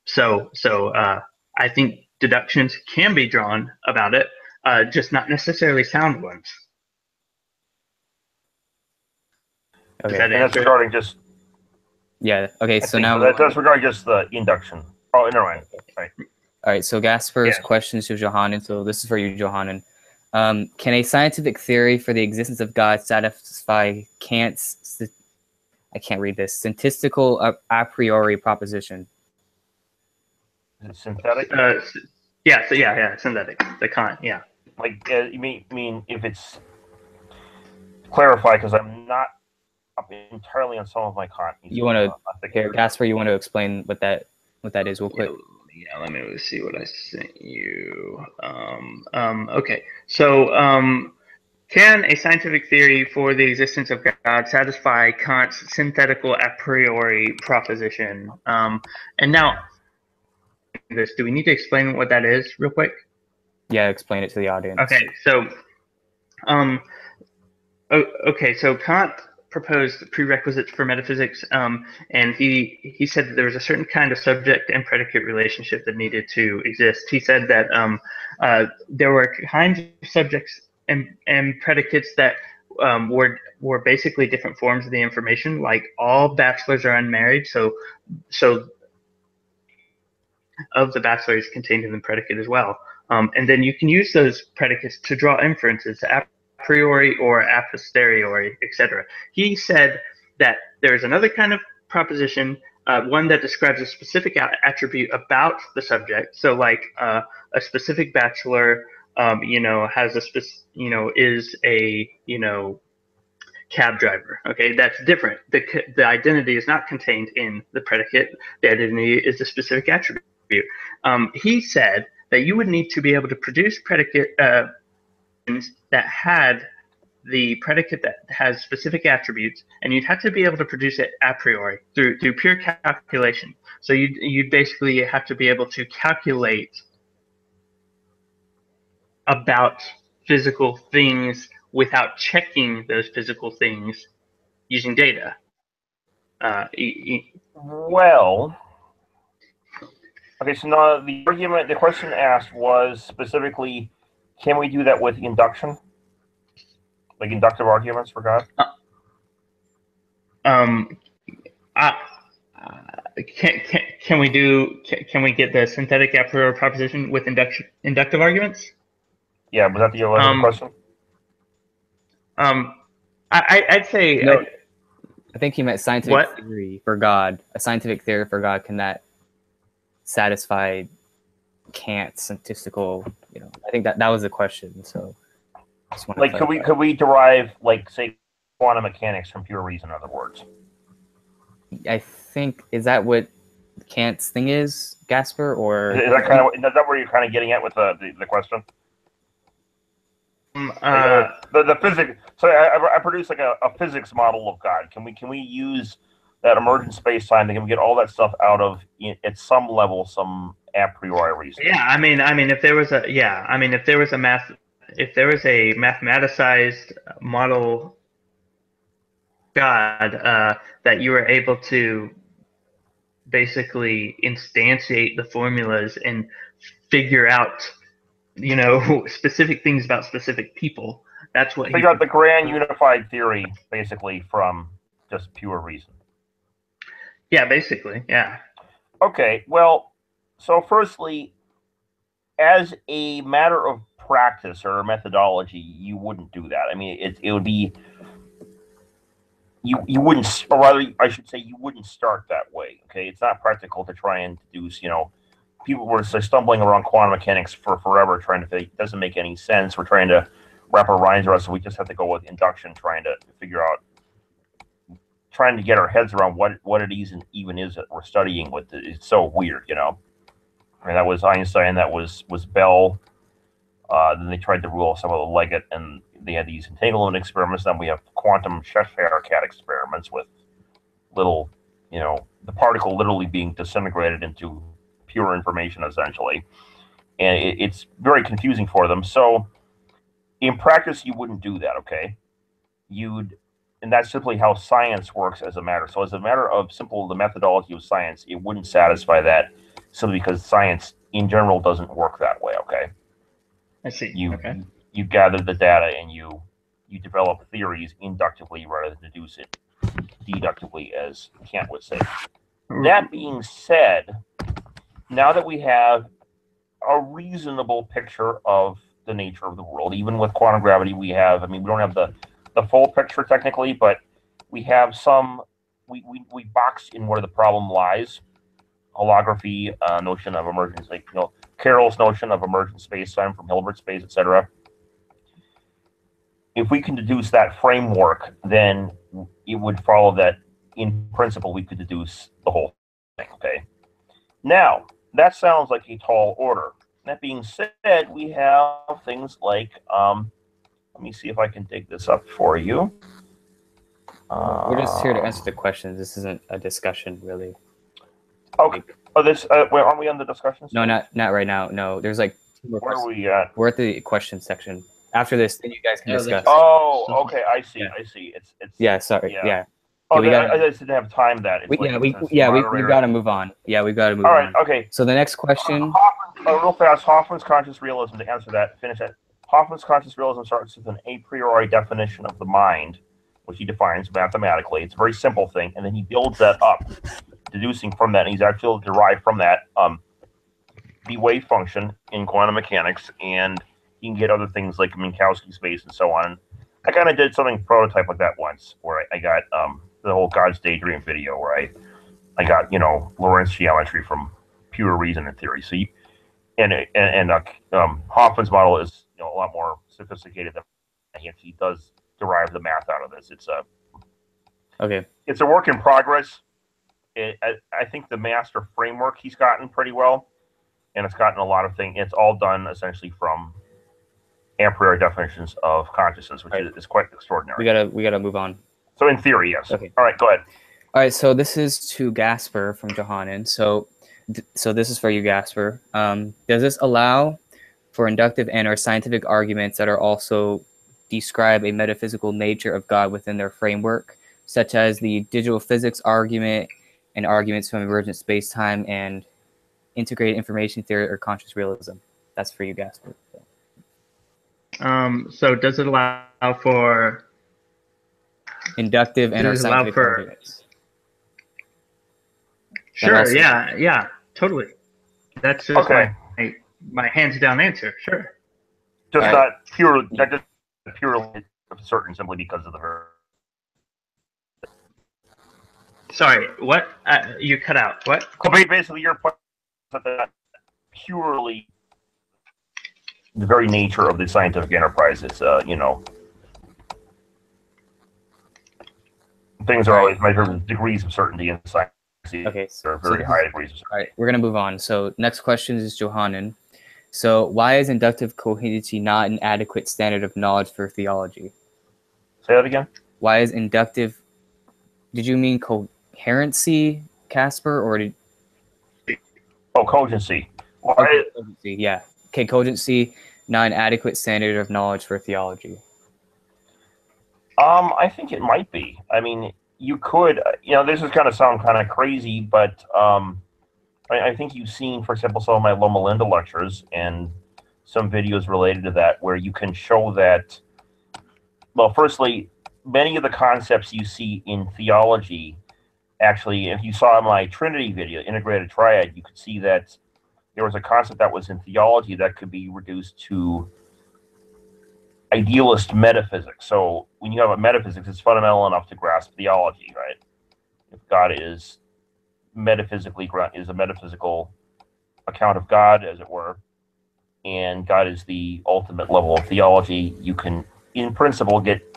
So I think deductions can be drawn about it, just not necessarily sound ones.
Okay.
And that's regarding just.
Yeah. Okay. So now
that's regarding just the induction. Oh, never mind. Right.
All right. So Gaspar's question to Johanan. So this is for you, Johanan. Can a scientific theory for the existence of God satisfy Kant's statistical a priori proposition?
Is it synthetic?
Yeah, synthetic. The Kant, yeah.
Like, you mean if it's clarify, because I'm not up entirely on some of my Kant.
You want to, Gaspar? You want to explain what that is real quick?
Yeah, let me see what I sent you. Okay, so can a scientific theory for the existence of God satisfy Kant's synthetical a priori proposition? And now, do we need to explain what that is real quick?
Yeah, explain it to the audience.
Okay, so, so Kant proposed prerequisites for metaphysics, and he said that there was a certain kind of subject and predicate relationship that needed to exist. He said that there were kinds of subjects and predicates that were basically different forms of the information. Like all bachelors are unmarried, so of the bachelor is contained in the predicate as well. And then you can use those predicates to draw inferences a priori or a posteriori, etc. He said that there's another kind of proposition, one that describes a specific attribute about the subject. So, like a specific bachelor, has is a cab driver. Okay, that's different. The identity is not contained in the predicate. The identity is a specific attribute. He said that you would need to be able to produce predicate that had the predicate that has specific attributes, and you'd have to be able to produce it a priori through pure calculation. So you'd basically have to be able to calculate about physical things without checking those physical things using data.
Well, okay, so now the question asked was specifically, can we do that with induction? Like inductive arguments for God?
Can we get the synthetic a priori proposition with inductive arguments?
Yeah, was that the original question?
I'd say
no. I think he meant scientific theory for God. A scientific theory for God, can that satisfy Kant's statistical? I think that was the question. So,
like, could we derive, like, say, quantum mechanics from pure reason? In other words,
I think, is that what Kant's thing is, Gaspar? Or
Is that where you're kind of getting at with the question? The physics. So I produced like a physics model of God. Can we use that emergent space time? Can we get all that stuff out of at some level, some a priori reason?
Yeah, I mean, if there was a mathematicized model God that you were able to basically instantiate the formulas and figure out, specific things about specific people. That's what
he got the grand unified theory, basically, from just pure reason.
Yeah, basically, yeah.
Okay, well, so firstly, as a matter of practice or methodology, you wouldn't do that. I mean, it would be you wouldn't, or rather, I should say, you wouldn't start that way. Okay, it's not practical to try and deduce. People were stumbling around quantum mechanics for forever, trying to think it doesn't make any sense. We're trying to wrap our minds around, so we just have to go with induction, trying to figure out, trying to get our heads around what it even is that we're studying with. It's so weird, And that was Einstein. That was Bell. Then they tried to rule some of the Leggett, and they had these entanglement experiments. Then we have quantum Sheffer-Cat experiments with little, the particle literally being disintegrated into pure information, essentially. And it's very confusing for them. So in practice, you wouldn't do that, okay? And that's simply how science works as a matter. So as a matter of the methodology of science, it wouldn't satisfy that simply because science in general doesn't work that way, okay?
I see.
You gather the data and you develop theories inductively rather than deduce it deductively, as Kant would say. That being said, now that we have a reasonable picture of the nature of the world, even with quantum gravity, we don't have the full picture technically, but we have some, we box in where the problem lies. Holography, notion of emergence, Carroll's notion of emergent space-time from Hilbert space, etc. If we can deduce that framework, then it would follow that in principle we could deduce the whole thing, okay? Now, that sounds like a tall order. That being said, we have things like, let me see if I can dig this up for you.
We're just here to answer the questions. This isn't a discussion, really.
Okay. Aren't we on the discussion?
No, not right now. No, there's like 2 more
Where
questions.
are we at?
We're at the question section. After this, then you guys can discuss.
Oh, okay. I see.
Yeah.
I see. It's.
Yeah. Sorry. Yeah.
Oh,
we
I just didn't have time.
We've got to move on. Yeah, we've got to move on.
All right. Okay.
So the next question.
Real fast. Hoffman's conscious realism. To answer that, finish it. Hoffman's conscious realism starts with an a priori definition of the mind, which he defines mathematically. It's a very simple thing, and then he builds that up, deducing from that, and he's actually derived from that the wave function in quantum mechanics, and you can get other things like Minkowski space and so on. I kind of did something prototype like that once, where I got the whole God's Daydream video, where I got Lorentz geometry from pure reason and theory. So Hoffman's model is a lot more sophisticated than he does derive the math out of this. It's a work in progress. I think the master framework he's gotten pretty well, and it's gotten a lot of things. It's all done essentially from a priori definitions of consciousness, which is quite extraordinary.
We gotta move on.
So in theory, yes.
Okay.
All right, go ahead.
All right. So this is to Gaspar from Johanan. So this is for you, Gaspar. Does this allow for inductive and/or scientific arguments that are also describe a metaphysical nature of God within their framework, such as the digital physics argument and arguments from emergent space-time and integrated information theory or conscious realism? That's for you, Gaspar.
So does it allow for
inductive and or scientific arguments?
Sure. Yeah. Totally. That's just
okay.
My hands down answer. Sure.
Just not pure. Not just purely certain simply because of the.
Sorry. What? You cut out. What?
Basically, your point is that purely the very nature of the scientific enterprise is, things are always measured with degrees of certainty in science.
Okay,
There are very high degrees.
All right, we're gonna move on. So next question is Johanan. So why is inductive coherency not an adequate standard of knowledge for theology?
Say that again.
Why is inductive? Did you mean coherency, Casper, or did?
Oh, cogency.
Okay, cogency, yeah. Okay, cogency, not an adequate standard of knowledge for theology.
I think it might be. I mean, you could, this is kind of sound kind of crazy, but I think you've seen, for example, some of my Loma Linda lectures and some videos related to that where you can show that, well, firstly, many of the concepts you see in theology, actually, if you saw my Trinity video, Integrated Triad, you could see that there was a concept that was in theology that could be reduced to idealist metaphysics. So when you have a metaphysics, it's fundamental enough to grasp theology, right? If God is is a metaphysical account of God, as it were, and God is the ultimate level of theology, you can, in principle, get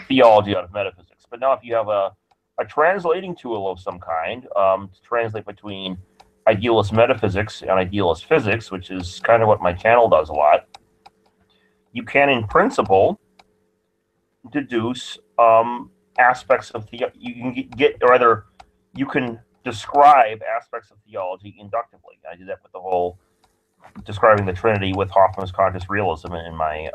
theology out of metaphysics. But now if you have a translating tool of some kind to translate between idealist metaphysics and idealist physics, which is kind of what my channel does a lot, you can, in principle, deduce aspects of you can get, or rather, you can describe aspects of theology inductively. I did that with the whole describing the Trinity with Hoffman's conscious realism in my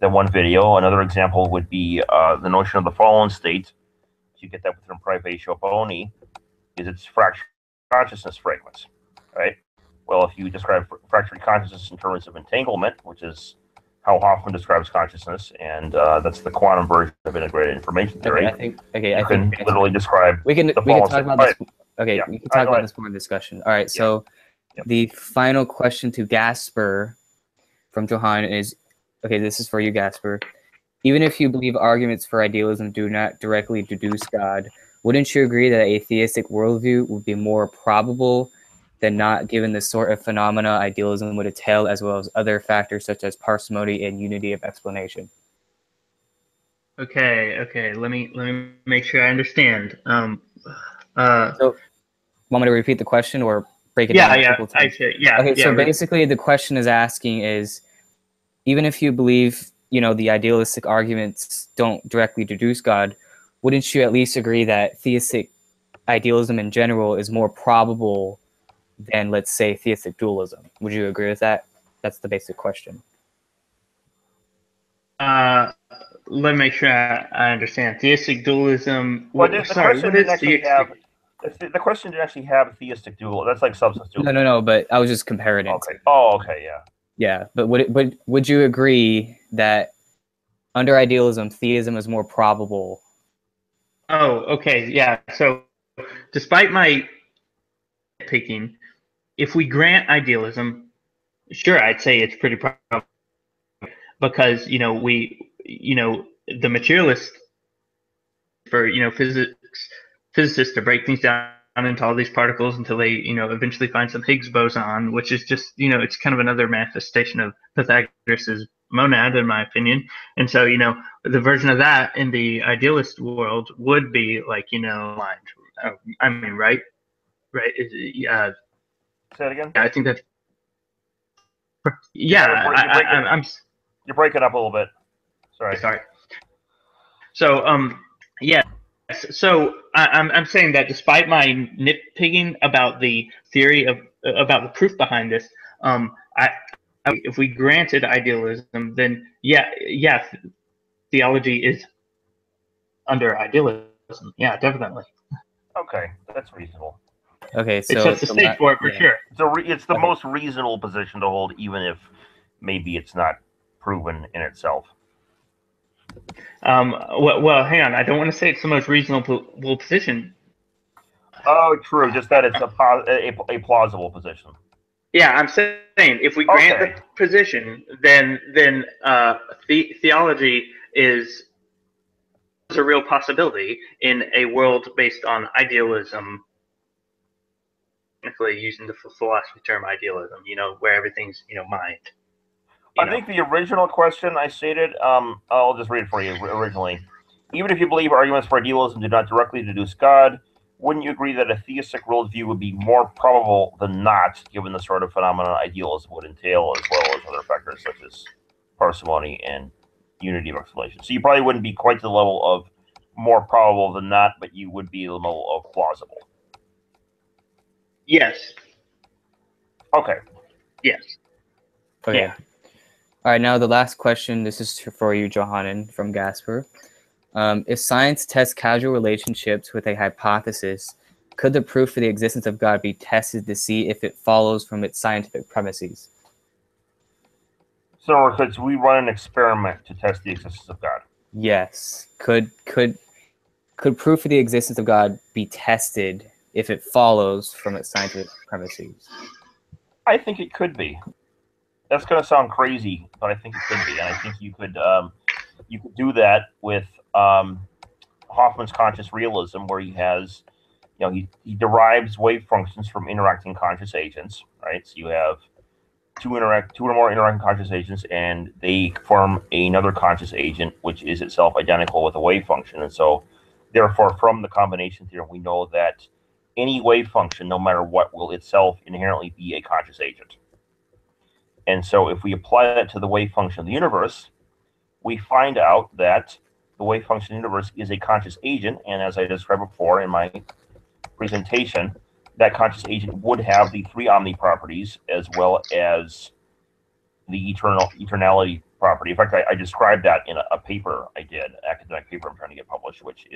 that one video. Another example would be the notion of the fallen state. You get that within Privatio Boni, is its fractured consciousness fragments, right? Well, if you describe fractured consciousness in terms of entanglement, which is how Hoffman describes consciousness, and that's the quantum version of integrated information theory.
Okay, I
you
think
can literally describe.
We can talk about this. Okay,
yeah.
we can talk about this more in discussion. All right, so the final question to Gaspar from Johanan is, okay, this is for you, Gaspar. Even if you believe arguments for idealism do not directly deduce God, wouldn't you agree that a theistic worldview would be more probable than not, given the sort of phenomena idealism would entail, as well as other factors such as parsimony and unity of explanation?
Okay. Let me make sure I understand.
So, want me to repeat the question or break it down a couple times? Okay, so basically the question is asking is, even if you believe, the idealistic arguments don't directly deduce God, wouldn't you at least agree that theistic idealism in general is more probable than, let's say, theistic dualism? Would you agree with that? That's the basic question.
Let me make sure I understand. Theistic dualism.
Well, the question didn't actually have theistic dualism. That's like substance dualism.
No. But I was just comparing it.
Okay. Oh, okay, yeah.
Yeah, but would you agree that under idealism, theism is more probable?
Oh, okay, yeah. So, despite my picking, if we grant idealism, sure, I'd say it's pretty probable, because the materialist, for physicists to break things down into all these particles until they eventually find some Higgs boson, which is just it's kind of another manifestation of Pythagoras's monad, in my opinion. And so the version of that in the idealist world would be like I mean, right?
Say it again.
I think that. Yeah,
you're breaking up a little bit. Sorry.
So yeah. So I'm saying that despite my nitpicking about the theory about the proof behind this, if we granted idealism, then yeah, theology is under idealism. Yeah, definitely.
Okay, that's reasonable.
Okay, so
it sets the stage for it for sure.
It's the most reasonable position to hold, even if maybe it's not proven in itself.
Well, hang on. I don't want to say it's the most reasonable position.
Oh, true. Just that it's a plausible position.
Yeah, I'm saying if we grant the position, then theology is a real possibility in a world based on idealism. Technically, using the philosophy term idealism, where everything's mind.
I think the original question I stated, I'll just read it for you originally. Even if you believe arguments for idealism do not directly deduce God, wouldn't you agree that a theistic worldview would be more probable than not, given the sort of phenomenon idealism would entail, as well as other factors such as parsimony and unity of explanation? So you probably wouldn't be quite to the level of more probable than not, but you would be the level of plausible.
Yes.
Okay.
Yes.
Okay.
Yeah.
All right, now the last question. This is for you, Johanan, from Gaspar. If science tests causal relationships with a hypothesis, could the proof for the existence of God be tested to see if it follows from its scientific premises?
So could we run an experiment to test the existence of God?
Yes. Could proof for the existence of God be tested if it follows from its scientific premises?
I think it could be. That's going to sound crazy, but I think it could be, and I think you could do that with Hoffman's conscious realism, where he has, he derives wave functions from interacting conscious agents, right? So you have two or more interacting conscious agents, and they form another conscious agent, which is itself identical with a wave function. And so, therefore, from the combination theorem, we know that any wave function, no matter what, will itself inherently be a conscious agent. And so if we apply that to the wave function of the universe, we find out that the wave function of the universe is a conscious agent. And as I described before in my presentation, that conscious agent would have the three omni properties as well as the eternality property. In fact, I described that in a paper I did, an academic paper I'm trying to get published, which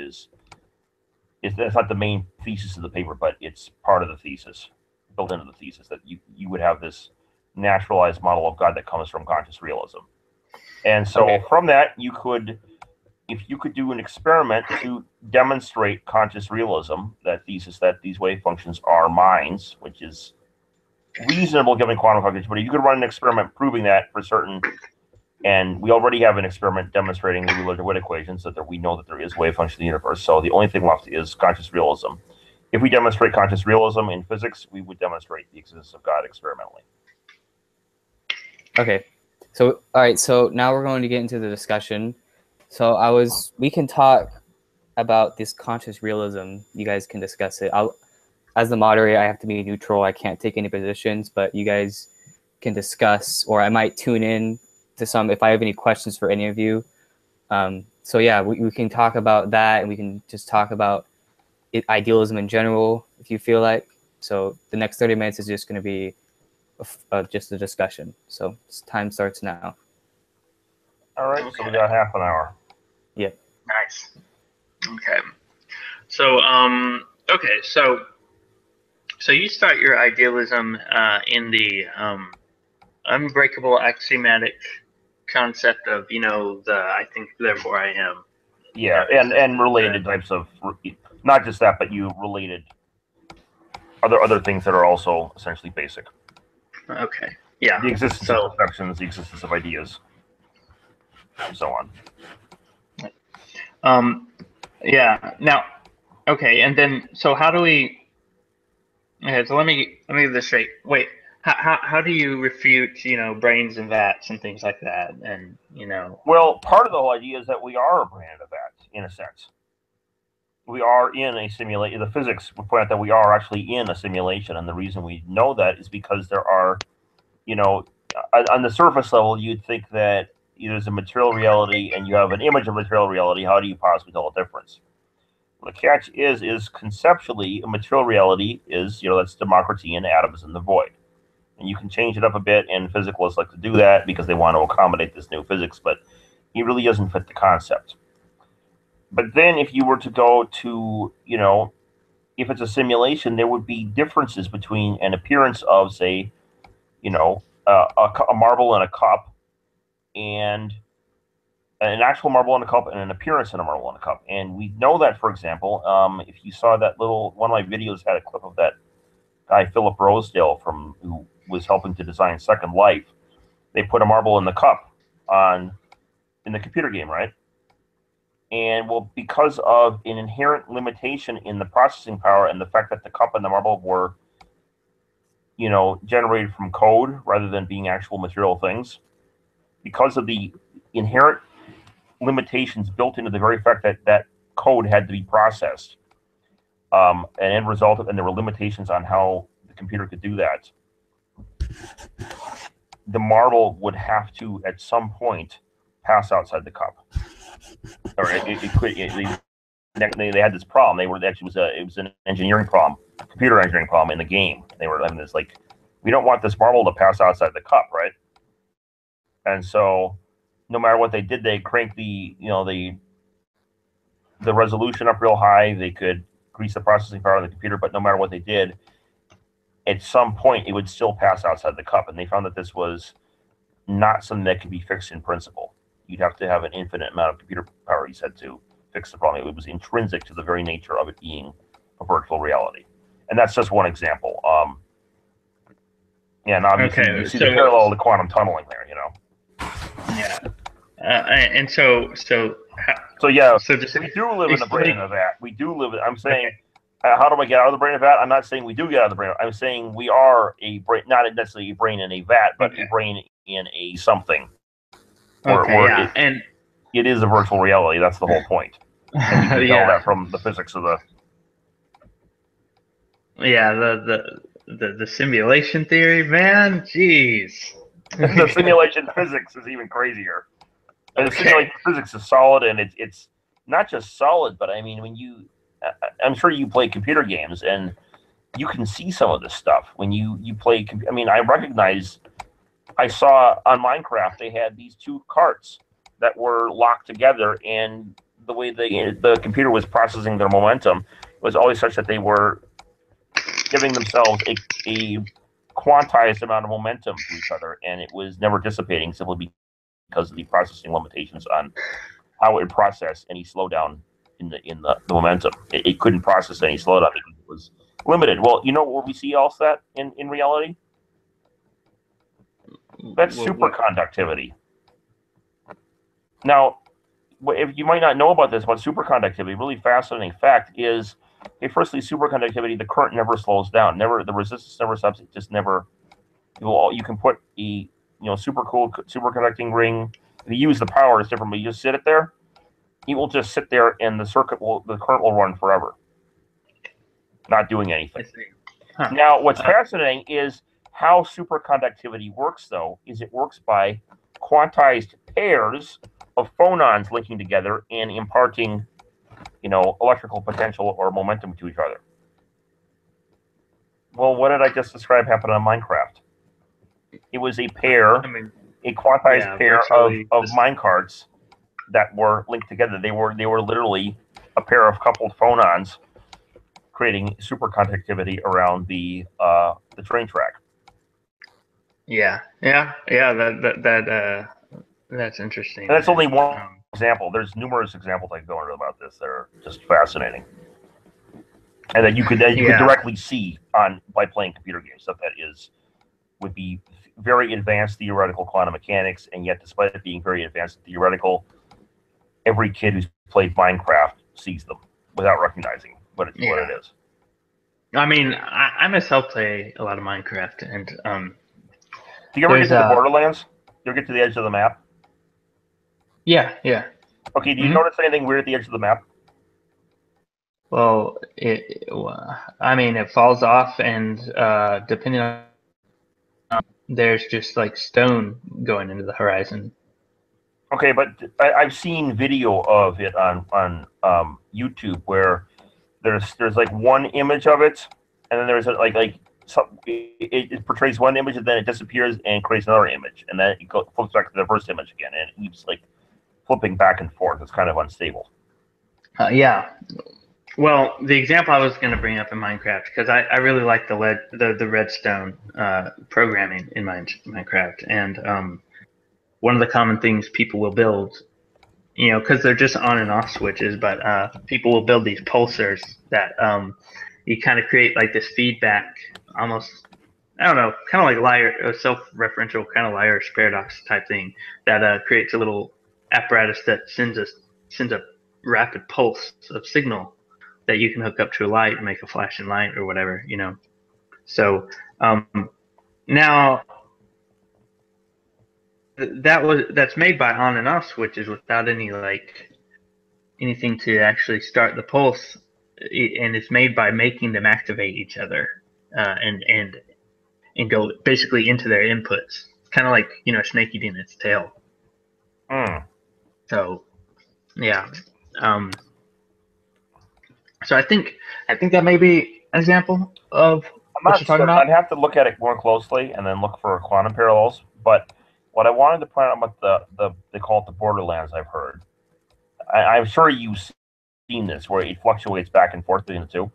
that's not the main thesis of the paper, but it's part of the thesis, built into the thesis, that you would have this naturalized model of God that comes from conscious realism. And so from that, if you could do an experiment to demonstrate conscious realism, that thesis that these wave functions are minds, which is reasonable given quantum calculus, but if you could run an experiment proving that for certain, and we already have an experiment demonstrating the Wheeler-DeWitt equations, so that we know that there is wave function in the universe. So the only thing left is conscious realism. If we demonstrate conscious realism in physics, we would demonstrate the existence of God experimentally.
Okay. So, all right. So now we're going to get into the discussion. So we can talk about this conscious realism. You guys can discuss it. As the moderator, I have to be neutral. I can't take any positions, but you guys can discuss, or I might tune in to some if I have any questions for any of you. So yeah, we can talk about that, and we can just talk about idealism in general, if you feel like. So the next 30 minutes is just going to be just a discussion. So time starts now.
All right, okay. So we got half an hour.
Yeah.
Nice. Okay. So okay, so you start your idealism in the unbreakable axiomatic concept of I think therefore I am.
Yeah, and related types of, not just that, but you related other things that are also essentially basic.
Okay. Yeah.
The existence of perceptions, the existence of ideas, and so on.
Yeah. Now, okay, and then so how do we? Okay, so let me get this straight. Wait, how do you refute brains and vats and things like that, and
Well, part of the whole idea is that we are a brain and a vat, in a sense. We are in a simulation. The physics would point out that we are actually in a simulation, and the reason we know that is because there are, on the surface level, you'd think that there's a material reality and you have an image of material reality. How do you possibly tell the difference? Well, the catch is conceptually, a material reality is, that's Democritean, atoms in the void. And you can change it up a bit, and physicalists like to do that because they want to accommodate this new physics, but it really doesn't fit the concept. But then if you were to go to, if it's a simulation, there would be differences between an appearance of, say, a marble in a cup and an actual marble in a cup and an appearance in a marble in a cup. And we know that, for example, if you saw that one of my videos had a clip of that guy, Philip Rosedale, who was helping to design Second Life. They put a marble in the cup in the computer game, right? And well, because of an inherent limitation in the processing power and the fact that the cup and the marble were, generated from code rather than being actual material things, because of the inherent limitations built into the very fact that code had to be processed, an end result, and there were limitations on how the computer could do that, the marble would have to, at some point, pass outside the cup, or it could. They had this problem. It was an engineering problem, computer engineering problem in the game. They were having this like, we don't want this marble to pass outside the cup, right? And so, no matter what they did, they cranked the resolution up real high. They could increase the processing power of the computer, but no matter what they did, at some point it would still pass outside the cup. And they found that this was not something that could be fixed in principle. You'd have to have an infinite amount of computer power, he said, to fix the problem. It was intrinsic to the very nature of it being a virtual reality. And that's just one example. And obviously you see the parallel to quantum tunneling there,
Yeah. And so
yeah,
so just
we do live in the brain of that. We do live. I'm saying, how do I get out of the brain of that? I'm not saying we do get out of the brain. I'm saying we are a brain, not necessarily a brain in a vat, but a brain in a something. And it is a virtual reality. That's the whole point. And you can tell that from the physics of the.
Yeah, the simulation theory, man. Jeez.
The simulation physics is even crazier. And the simulation physics is solid, and it's not just solid, but I mean, when I'm sure you play computer games, and you can see some of this stuff when you play. I mean, I saw on Minecraft they had these two carts that were locked together, and the way the computer was processing their momentum was always such that they were giving themselves a quantized amount of momentum to each other, and it was never dissipating simply because of the processing limitations on how it would process any slowdown in the momentum. It couldn't process any slowdown because it was limited. Well, you know where we see all that in reality? That's superconductivity. Now, if you might not know about this, about superconductivity, really fascinating fact is, firstly, superconductivity, the current never slows down. The resistance never stops. It just never. You can put a superconducting ring. If you use the power, it's different, but you just sit it there. It will just sit there, and the current will run forever, not doing anything.
Huh.
Now, what's fascinating is how superconductivity works. Though, is it works by quantized pairs of phonons linking together and imparting, electrical potential or momentum to each other. Well, what did I just describe happened on Minecraft? It was a pair, a quantized pair of minecarts that were linked together. They were literally a pair of coupled phonons creating superconductivity around the train track.
Yeah. That's interesting.
And that's only one example. There's numerous examples I can go into about this that are just fascinating, and that you could directly see by playing computer games. Stuff that would be very advanced theoretical quantum mechanics, and yet, despite it being very advanced theoretical, every kid who's played Minecraft sees them without recognizing what it is.
I mean, I myself play a lot of Minecraft, and
do you ever get to the Borderlands? You ever get to the edge of the map?
Yeah.
Okay, do you notice anything weird at the edge of the map?
Well, it falls off, and depending on, there's just like stone going into the horizon.
Okay, but I've seen video of it on YouTube where there's like one image of it, and then there's it portrays one image, and then it disappears and creates another image, and then it flips back to the first image again, and it keeps like flipping back and forth. It's kind of unstable.
Yeah. Well, the example I was going to bring up in Minecraft, because I really like the redstone programming in Minecraft, and one of the common things people will build, because they're just on and off switches, but people will build these pulsars that you kind of create like this feedback, almost, I don't know, kind of like a self-referential kind of Lyra's paradox type thing that creates a little apparatus that sends a rapid pulse of signal that you can hook up to a light and make a flashing light or whatever, So now that's made by on and off switches without anything to actually start the pulse. and it's made by making them activate each other and go basically into their inputs, kind of like a snake eating its tail. So yeah, so I think that may be an example of what you're talking about.
I'd have to look at it more closely and then look for quantum parallels. But what I wanted to point out about they call it the borderlands, I've heard. I'm sure you've seen this where it fluctuates back and forth between the two.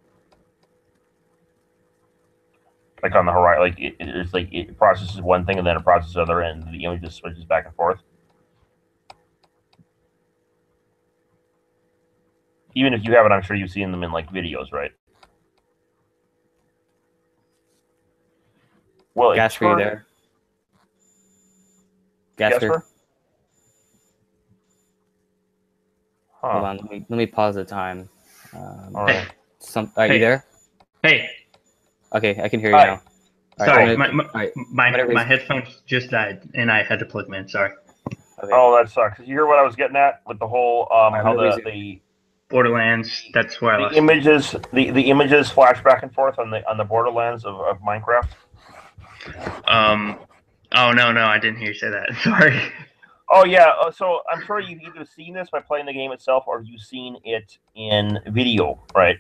Like on the horizon, like it's like it processes one thing and then it processes another, and the image just switches back and forth. Even if you haven't, I'm sure you've seen them in like videos, right? Well,
Gaspar, you there? Gaspar?
Huh.
Hold on, let me pause the time.
All right.
Are you there?
Hey.
Okay, I can hear you now.
Sorry, my headphones just died, and I had to plug them in. Sorry.
Okay.
Oh, that sucks. Did you hear what I was getting at with the whole how the
Borderlands? That's where I lost
the images flash back and forth on the Borderlands of Minecraft.
Oh no, I didn't hear you say that. Sorry.
Oh yeah, so I'm sure you've either seen this by playing the game itself or you've seen it in video, right?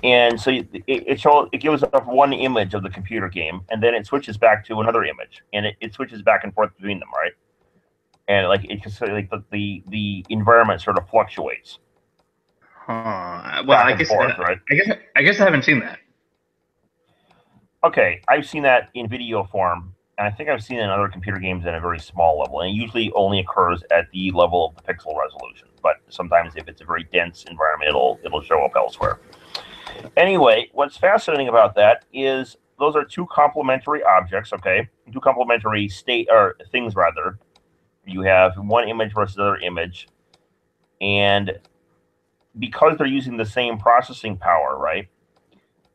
And so it gives up one image of the computer game, and then it switches back to another image, and it switches back and forth between them, right? And like it just like the environment sort of fluctuates.
Well, I guess I haven't seen that.
Okay, I've seen that in video form, and I think I've seen it in other computer games at a very small level, and it usually only occurs at the level of the pixel resolution. But sometimes, if it's a very dense environment, it'll show up elsewhere. Anyway, what's fascinating about that is those are two complementary objects. Okay, two complementary things rather. You have one image versus another image, and because they're using the same processing power, right?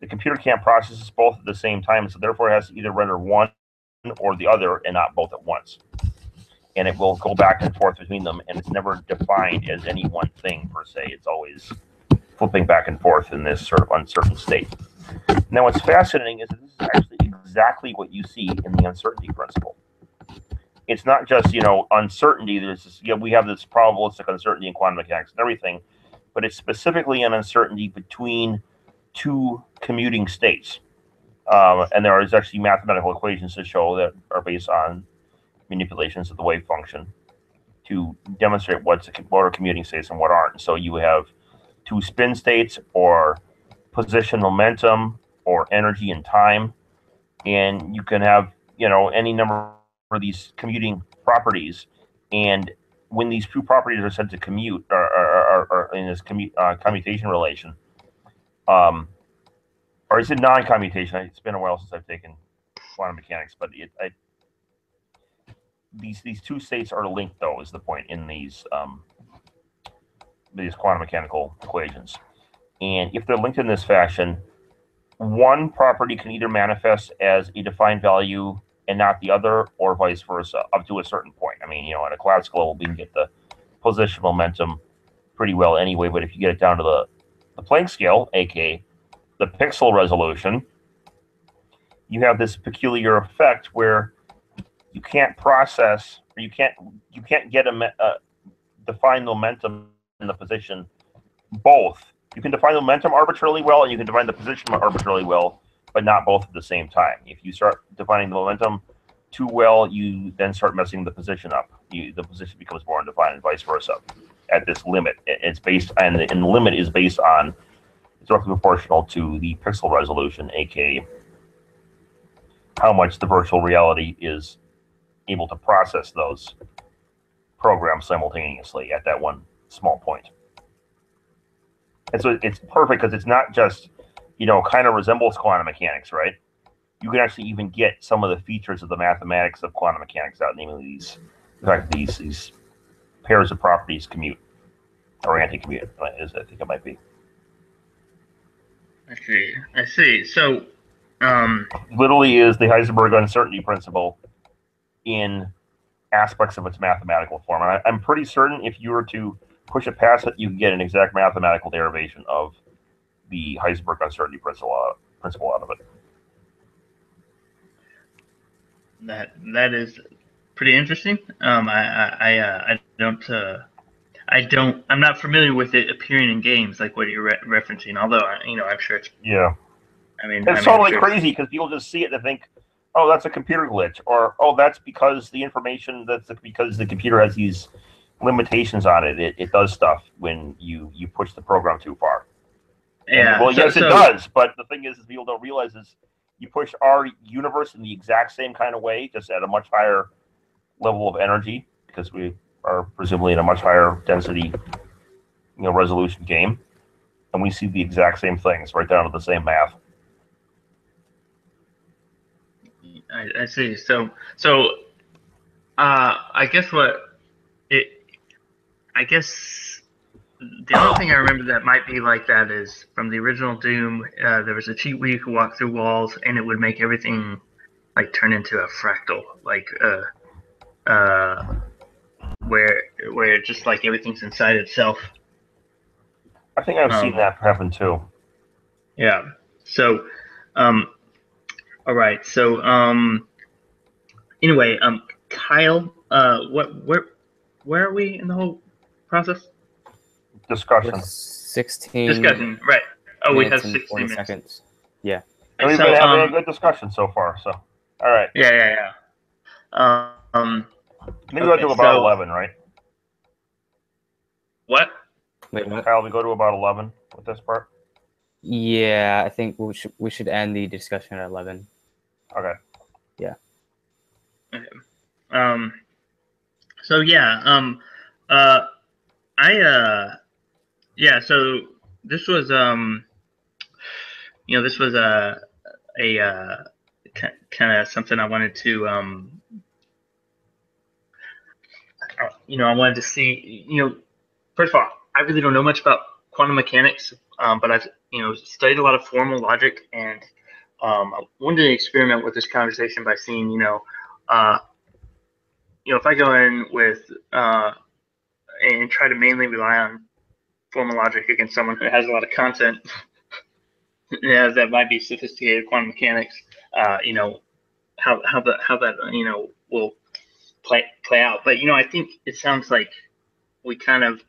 The computer can't process both at the same time, so therefore it has to either render one or the other and not both at once. And it will go back and forth between them, and it's never defined as any one thing per se. It's always flipping back and forth in this sort of uncertain state. Now, what's fascinating is that this is actually exactly what you see in the uncertainty principle. It's not just, uncertainty. There's this, we have this probabilistic uncertainty in quantum mechanics and everything, but it's specifically an uncertainty between two commuting states. And there is actually mathematical equations to show that are based on manipulations of the wave function to demonstrate what are commuting states and what aren't. So you have two spin states or position momentum or energy and time, and you can have any number of these commuting properties, and when these two properties are said to commute or in this commutation relation, or is it non-commutation? It's been a while since I've taken quantum mechanics, but these two states are linked, though, is the point in these quantum mechanical equations. And if they're linked in this fashion, one property can either manifest as a defined value and not the other, or vice versa, up to a certain point. I mean, at a classical level, we can get the position momentum pretty well anyway, but if you get it down to the Planck scale, aka the pixel resolution, you have this peculiar effect where you can't process, or you can't get a define momentum in the position both. You can define the momentum arbitrarily well, and you can define the position arbitrarily well, but not both at the same time. If you start defining the momentum too well, you then start messing the position up. The position becomes more undefined, and vice versa. At this limit, it's based, and the limit is based on, it's roughly proportional to the pixel resolution, aka how much the virtual reality is able to process those programs simultaneously at that one small point. And so it's perfect because it's not just, kind of resembles quantum mechanics, right? You can actually even get some of the features of the mathematics of quantum mechanics out, namely these pairs of properties commute or anti-commute, as I think it might be.
I see. So,
literally is the Heisenberg uncertainty principle in aspects of its mathematical form. And I'm pretty certain if you were to push it past it, you can get an exact mathematical derivation of the Heisenberg uncertainty principle out of it.
That is pretty interesting. I'm not familiar with it appearing in games like what you're referencing. Although I'm sure it's.
Yeah. It's totally crazy because people just see it and think, oh, that's a computer glitch, or oh, that's because because the computer has these limitations on it. It does stuff when you push the program too far.
Yeah.
And, yes, it does. But the thing is people don't realize is you push our universe in the exact same kind of way, just at a much higher level of energy, because we are presumably in a much higher density, resolution game, and we see the exact same things right down to the same math.
I see. So, I guess the only thing I remember that might be like that is from the original Doom. There was a cheat where you could walk through walls, and it would make everything like turn into a fractal, like where just like everything's inside itself.
I think I've seen that happen too.
Yeah. So, all right. So, anyway, Kyle, where are we in the whole process?
Discussion.
16.
Discussion, right. Oh, we have
16
minutes.
seconds. Yeah.
And we've been having a good discussion so far, so. All right.
Yeah.
I think we go to about 11, right?
What?
Wait, what?
Kyle, we go to about 11 with this part?
Yeah, I think we should end the discussion at 11.
Okay.
Yeah.
Okay. So yeah. Yeah. So this was this was a kind of something I wanted to I wanted to see. First of all, I really don't know much about quantum mechanics, but I've studied a lot of formal logic, and I wanted to experiment with this conversation by seeing if I go in with and try to mainly rely on formal logic against someone who has a lot of content that might be sophisticated quantum mechanics, how that will play out. But I think it sounds like we kind of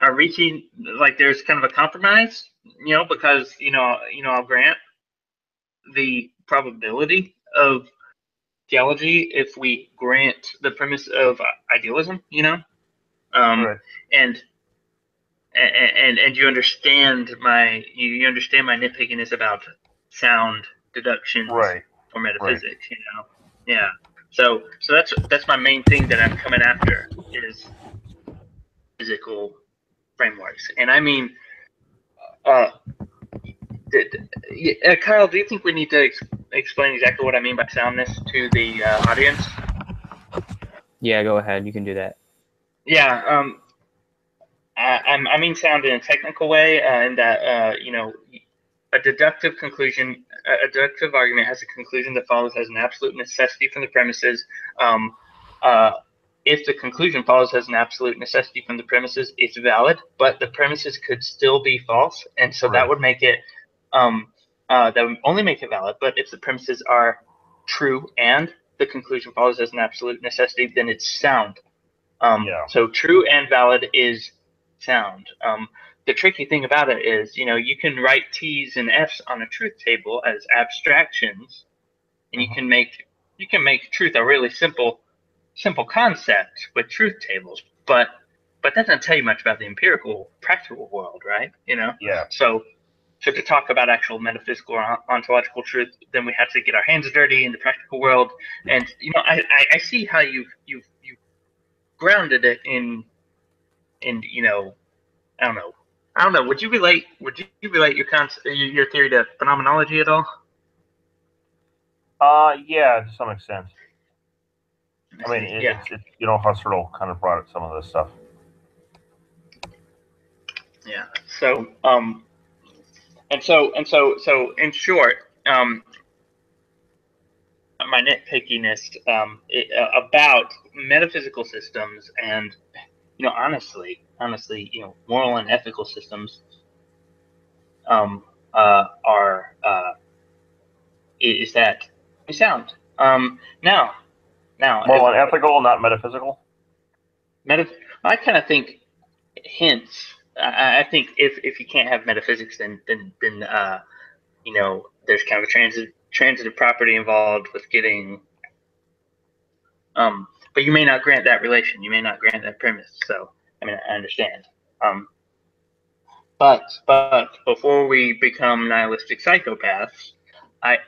are reaching, like there's kind of a compromise, because I'll grant the probability of theology if we grant the premise of idealism,
Right.
and you understand my nitpickiness about sound deductions
Right.
for metaphysics, yeah. So that's my main thing that I'm coming after is physical frameworks, and I mean, Kyle, do you think we need to explain exactly what I mean by soundness to the audience?
Yeah, go ahead. You can do that.
Yeah. I mean sound in a technical way, and that a deductive argument has a conclusion that follows as an absolute necessity from the premises. If the conclusion follows as an absolute necessity from the premises, it's valid, but the premises could still be false, and so that would make it that would only make it valid. But if the premises are true and the conclusion follows as an absolute necessity, then it's sound. So true and valid is sound. The tricky thing about it is, you can write T's and F's on a truth table as abstractions, and you can make truth a really simple concept with truth tables, but that doesn't tell you much about the empirical, practical world, right?
Yeah.
So to talk about actual metaphysical or ontological truth, then we have to get our hands dirty in the practical world. And I see how you've grounded it in I don't know. Would you relate your theory to phenomenology at all?
Yeah, to some extent. I mean, it's Husserl kind of brought up some of this stuff.
Yeah. So so in short, my nitpickiness about metaphysical systems and honestly, moral and ethical systems are is that sound. Now,
More unethical, not metaphysical.
I kind of think hints. I think if you can't have metaphysics, then there's kind of a transitive property involved with getting. But you may not grant that relation. You may not grant that premise. So I mean, I understand. But before we become nihilistic psychopaths, I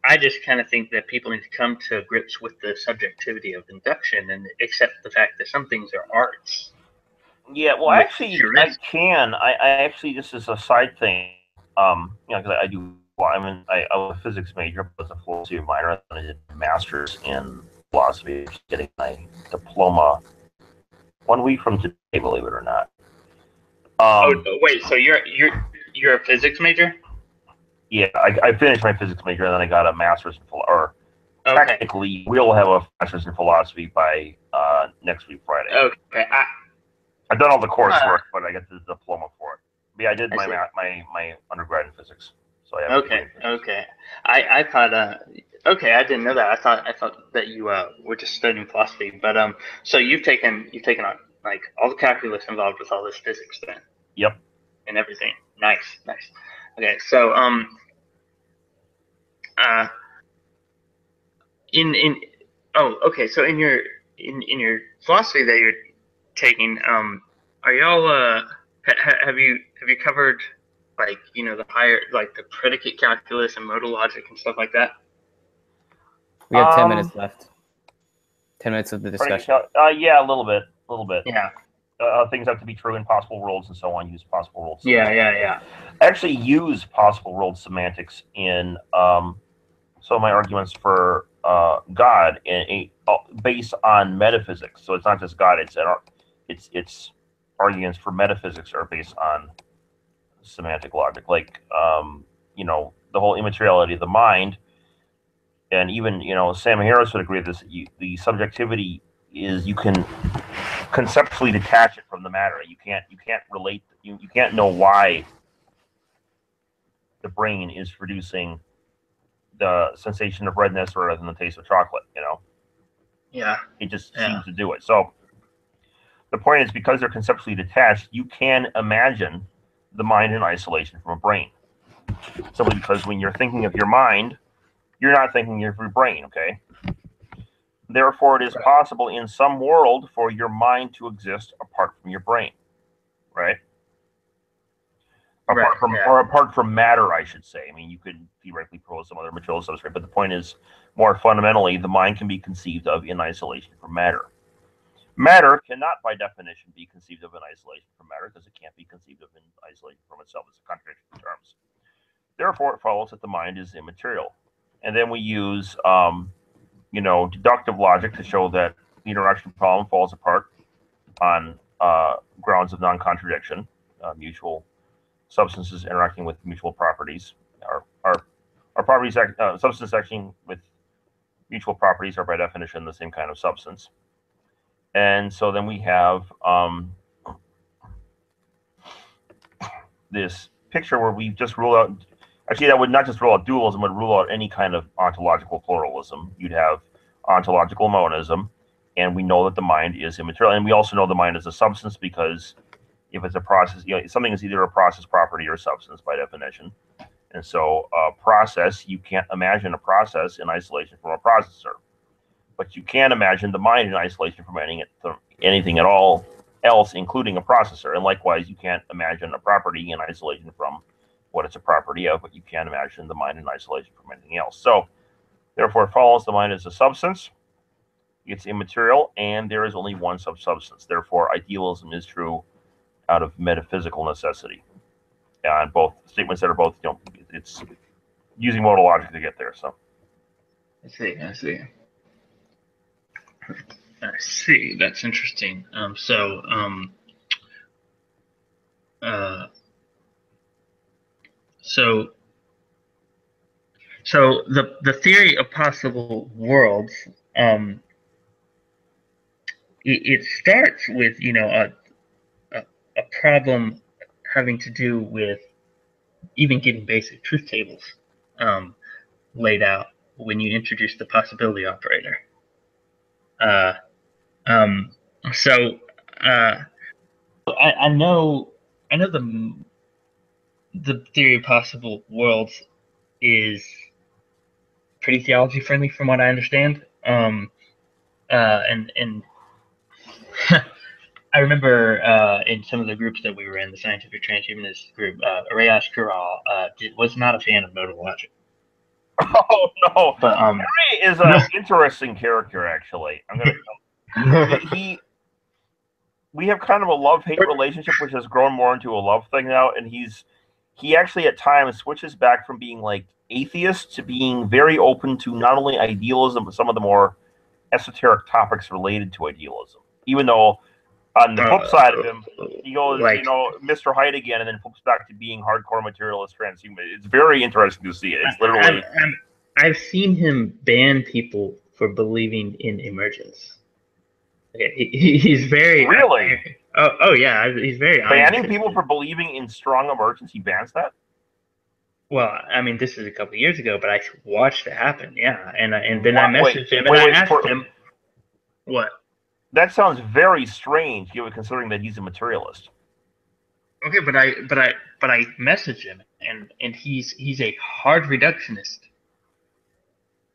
I just kind of think that people need to come to grips with the subjectivity of induction and accept the fact that some things are arts.
Yeah, well, actually, I can. I actually, this is a side thing. Because I do. Well, I was a physics major, but was a philosophy minor, and I did a master's in philosophy, getting my diploma 1 week from today, believe it or not.
Wait, so you're a physics major?
Yeah, I finished my physics major, and then I got a master's in technically, we'll have a master's in philosophy by next week, Friday.
Okay.
I've done all the coursework, but I get the diploma for it. But yeah, I did my undergrad in physics. So I have
okay. I thought I didn't know that. I thought that you were just studying philosophy. But so you've taken on like all the calculus involved with all this physics then.
Yep.
And everything. Nice. Okay, so so in your philosophy that you're taking, are y'all have you covered like the higher, like the predicate calculus and modal logic and stuff like that?
We have 10 minutes left. 10 minutes of the discussion.
Yeah, a little bit.
Yeah.
Things have to be true in possible worlds and so on. Use possible worlds.
Yeah.
Actually, use possible world semantics in some of my arguments for God, based on metaphysics. So it's not just God; it's arguments for metaphysics are based on semantic logic, like the whole immateriality of the mind, and even Sam Harris would agree with this. The subjectivity is you can conceptually detach it from the matter. You can't relate. You can't know why the brain is producing the sensation of redness rather than the taste of chocolate.
Yeah.
It just seems to do it. So the point is, because they're conceptually detached, you can imagine the mind in isolation from a brain. Simply because when you're thinking of your mind, you're not thinking of your brain. Okay. Therefore, it is possible in some world for your mind to exist apart from your brain, right? Apart from matter, I should say. I mean, you could theoretically propose some other material substrate, but the point is, more fundamentally, the mind can be conceived of in isolation from matter. Matter cannot, by definition, be conceived of in isolation from matter because it can't be conceived of in isolation from itself. It's a contradiction in terms. Therefore, it follows that the mind is immaterial. And then we use deductive logic to show that the interaction problem falls apart on grounds of non-contradiction. Mutual substances interacting with mutual properties are properties. Substances acting with mutual properties are by definition the same kind of substance. And so then we have this picture where we just rule out. Actually, that would not just rule out dualism, but rule out any kind of ontological pluralism. You'd have ontological monism, and we know that the mind is immaterial. And we also know the mind is a substance because if it's a process, something is either a process property or a substance by definition. And so a process, you can't imagine a process in isolation from a processor. But you can imagine the mind in isolation from anything at all else, including a processor. And likewise, you can't imagine a property in isolation from what it's a property of, but you can imagine the mind in isolation from anything else. So therefore, it follows the mind is a substance, it's immaterial, and there is only one substance. Therefore, idealism is true out of metaphysical necessity. And both statements that are both, it's using modal logic to get there. So
I see. That's interesting. So the theory of possible worlds, it starts with, a problem having to do with even getting basic truth tables laid out when you introduce the possibility operator. So I know the theory of possible worlds is pretty theology friendly from what I understand. And I remember in some of the groups that we were in, the scientific transhumanist group, Reyes Kural was not a fan of modal logic.
Oh no!
But
Harry is an interesting character, actually. I'm gonna. We have kind of a love-hate relationship, which has grown more into a love thing now, and he actually at times switches back from being like atheist to being very open to not only idealism but some of the more esoteric topics related to idealism. Even though on the flip side of him, he goes,
like,
Mr. Hyde again, and then flips back to being hardcore materialist transhuman. It's very interesting to see it. It's literally.
I've seen him ban people for believing in emergence. He's very
really.
Oh yeah, he's very
banning people for believing in strong emergence. He bans that.
Well, I mean, this is a couple of years ago, but I watched it happen. Yeah, and then I messaged him and I asked him, "What?"
That sounds very strange, considering that he's a materialist.
Okay, but I messaged him, and he's a hard reductionist.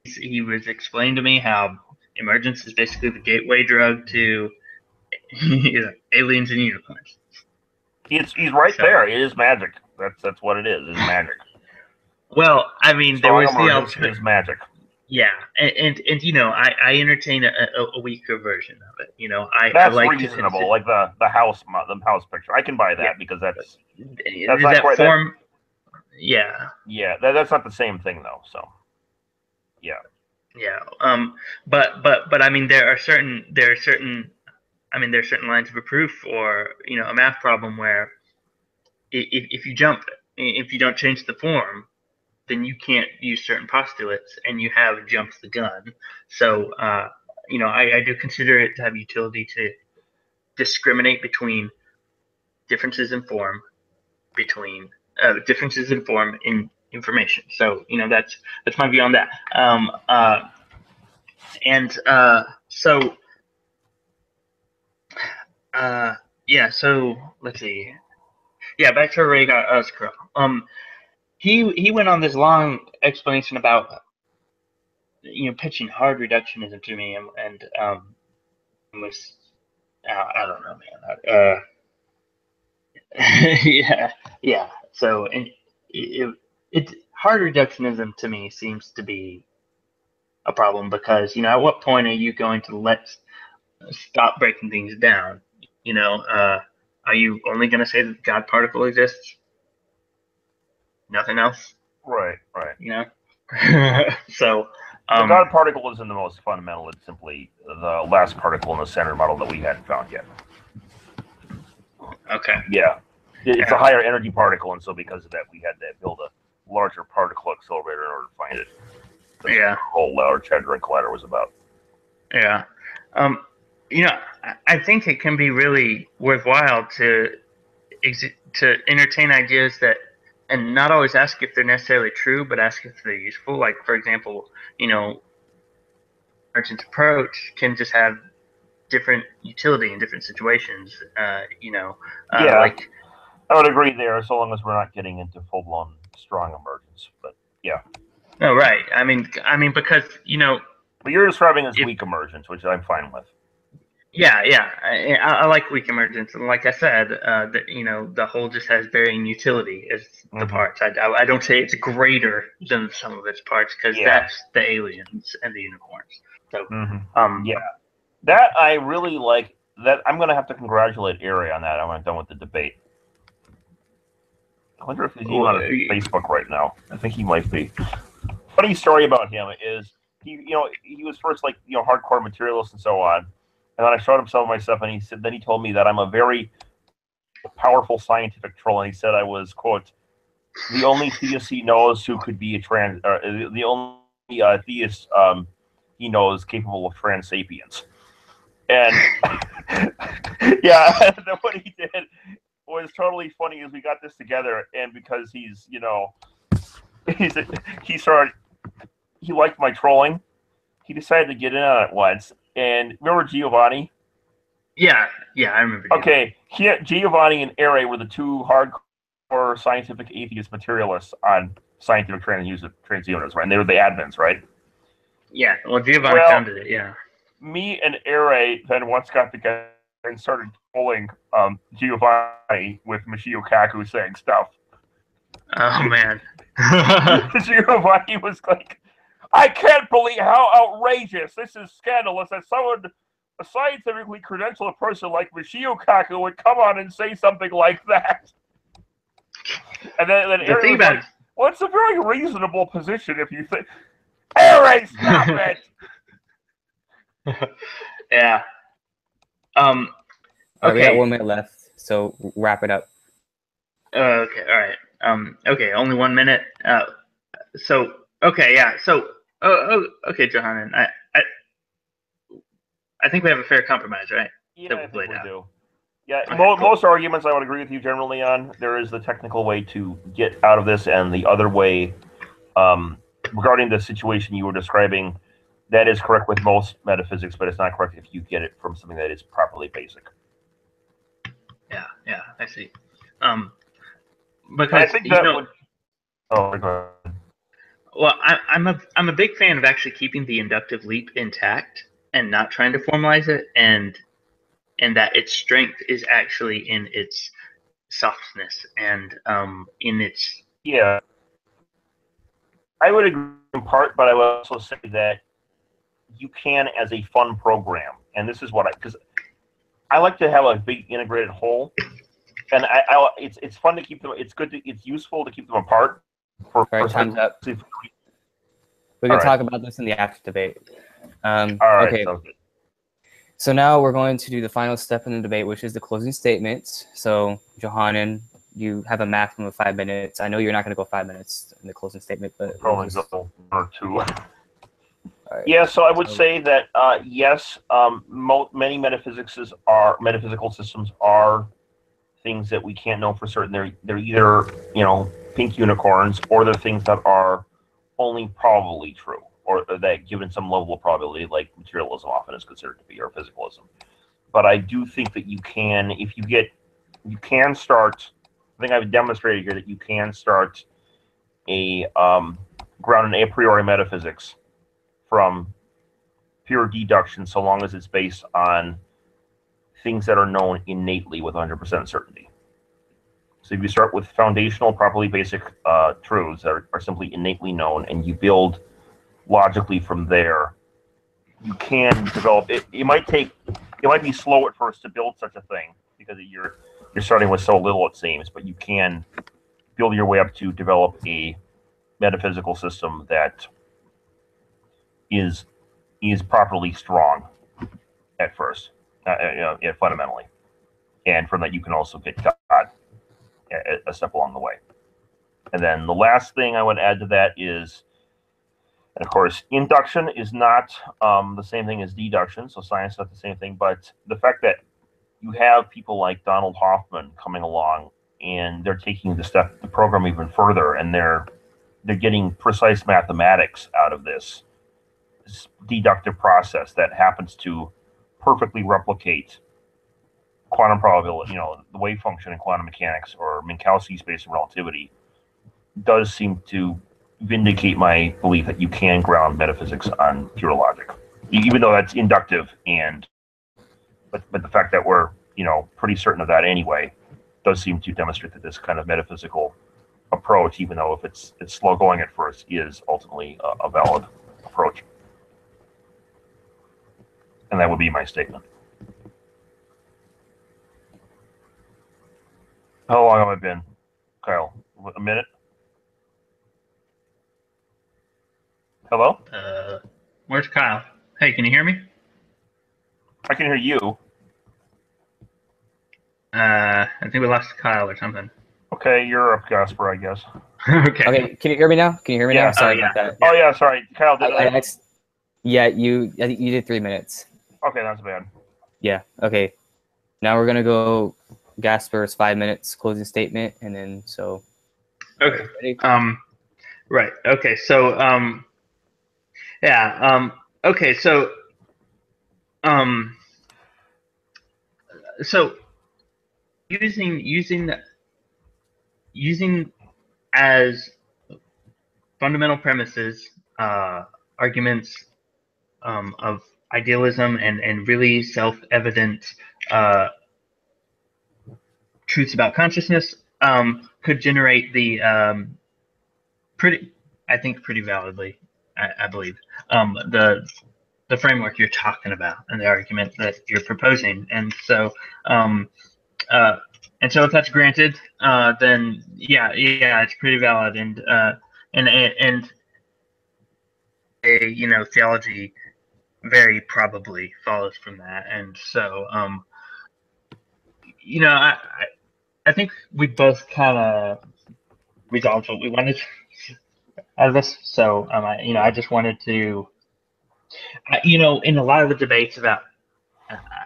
He was explaining to me how emergence is basically the gateway drug to aliens and unicorns.
He's right there. It is magic. That's what it is. It's magic.
Well, I mean, there was the alternative.
Is magic.
Yeah, and I entertain a weaker version of it.
That's
I like
reasonable. Like the house picture. I can buy that because that's not
that
quite
form.
That,
yeah.
Yeah, that's not the same thing though. So. Yeah.
Yeah. But I mean, there are certain lines of a proof or a math problem where if you don't change the form, then you can't use certain postulates, and you have jumped the gun. So I do consider it to have utility to discriminate between differences in form, in information. So that's my view on that. So let's see. Yeah, back to Ray Gaspar. He went on this long explanation about pitching hard reductionism to me, and was I don't know, man. Yeah. So it hard reductionism to me seems to be a problem because at what point are you going to stop breaking things down? Are you only going to say that the God particle exists? Nothing else?
Right.
So
the God particle isn't the most fundamental. It's simply the last particle in the Standard Model that we hadn't found yet.
Okay.
Yeah. It's a higher energy particle, and so because of that, we had to build a larger particle accelerator in order to find it. That's what the whole Large Hadron Collider was about.
Yeah. I think it can be really worthwhile to entertain ideas that, and not always ask if they're necessarily true, but ask if they're useful. Like, for example, emergent approach can just have different utility in different situations. Like,
I would agree there, so long as we're not getting into full-blown strong emergence. But yeah.
No, right. I mean, because
But you're describing as weak emergence, which I'm fine with.
Yeah. I like weak emergence, and like I said, the whole just has varying utility as the parts. I don't say it's greater than some of its parts because that's the aliens and the unicorns. So,
that I really like. That I'm going to have to congratulate Ari on that. I'm done with the debate. I wonder if he's on Facebook right now. I think he might be. Funny story about him is he was first hardcore materialist and so on, and then I showed him some of my stuff, and he told me that I'm a very powerful scientific troll, and he said I was, quote, the only theist he knows who could be the only theist he knows capable of trans sapience. And then what he did was totally funny is we got this together, and because he's, you know, he liked my trolling. He decided to get in on it once. And remember Giovanni?
Yeah, I remember.
Okay, Giovanni and Ere were the two hardcore scientific atheist materialists on scientific transhumanists, right? And they were the admins, right?
Yeah, well, Giovanni founded it, yeah.
Me and Ere then once got together and started trolling Giovanni with Michio Kaku saying stuff.
Oh, man.
Giovanni was like, I can't believe how outrageous. This is scandalous that a scientifically credentialed person like Michio Kaku would come on and say something like that. And then
the thing about
like, well, it's a very reasonable position if you think, Ere, stop it!
Yeah.
Okay.
Okay.
We got 1 minute left, so wrap it up.
Okay, all right. Okay, only 1 minute. Okay, yeah. So, okay, Johanan. I think we have a fair compromise, right?
Yeah, I think we do. Yeah,
Okay, cool.
Most arguments I would agree with you generally on. There is the technical way to get out of this, and the other way, regarding the situation you were describing, that is correct with most metaphysics, but it's not correct if you get it from something that is properly basic.
Yeah, I see. Because
I think that would. Oh, go ahead.
Well, I'm a big fan of actually keeping the inductive leap intact and not trying to formalize it, and that its strength is actually in its softness and in its.
Yeah, I would agree in part, but I would also say that you can as a fun program, and this is what because I like to have a big integrated whole, and it's fun to keep them. It's useful to keep them apart.
All right, time's up. We can talk about this in the after debate.
All right.
Okay. So now we're going to do the final step in the debate, which is the closing statements. So, Johanan, you have a maximum of 5 minutes. I know you're not going to go 5 minutes in the closing statement, but
probably go 1 or 2.
Right.
Yeah, so I would say that yes, many metaphysical systems are things that we can't know for certain. They're either pink unicorns, or they're things that are only probably true, or that given some level of probability, like materialism often is considered to be, or physicalism. But I do think that you can start. I think I've demonstrated here that you can start a ground in a priori metaphysics from pure deduction, so long as it's based on things that are known innately with 100% certainty. So if you start with foundational, properly basic truths that are simply innately known, and you build logically from there, you can develop it. It might be slow at first to build such a thing because you're starting with so little, it seems, but you can build your way up to develop a metaphysical system that is properly strong at first, fundamentally, and from that you can also get God a step along the way. And then the last thing I would add to that is, and of course, induction is not the same thing as deduction, so science is not the same thing, but the fact that you have people like Donald Hoffman coming along, and they're taking the program even further, and they're getting precise mathematics out of this deductive process that happens to perfectly replicate quantum probability, the wave function in quantum mechanics or Minkowski space of relativity, does seem to vindicate my belief that you can ground metaphysics on pure logic, even though that's inductive. But the fact that we're pretty certain of that anyway does seem to demonstrate that this kind of metaphysical approach, even though if it's slow going at first, is ultimately a valid approach. And that would be my statement. How long have I been, Kyle? A minute? Hello?
Where's Kyle? Hey, can you hear me?
I can hear you.
I think we lost Kyle or something.
Okay, you're up, Gaspar, I guess.
Okay, can you hear me now? Can you hear me now? Sorry about that.
Oh, yeah, sorry. Kyle, did I?
Yeah, I think you did 3 minutes.
Okay, that's bad.
Yeah, okay. Now we're going to go Gaspar's 5 minutes closing statement, and then so.
Okay.
Ready?
Right. Okay. So yeah. Okay. So so using as fundamental premises arguments of idealism and really self-evident truths about consciousness could generate the pretty validly, I believe, the framework you're talking about and the argument that you're proposing. And so if that's granted, then yeah, it's pretty valid, and theology very probably follows from that. And so I think we both kind of resolved what we wanted out of this. So I just wanted to, in a lot of the debates I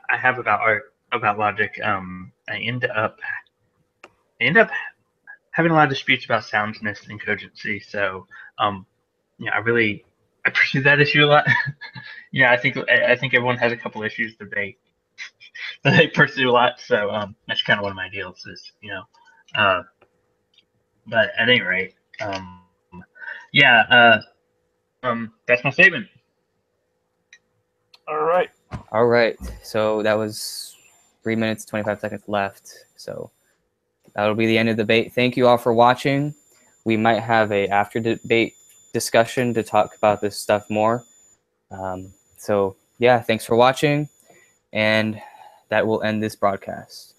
have about logic, I end up having a lot of disputes about soundness and cogency. So I pursue that issue a lot. I think everyone has a couple issues that they pursue a lot. So that's kind of one of my deals is, but at any rate, that's my statement.
All right.
So that was 3 minutes, 25 seconds left. So that'll be the end of the debate. Thank you all for watching. We might have a after debate discussion to talk about this stuff more. So yeah, thanks for watching, and that will end this broadcast.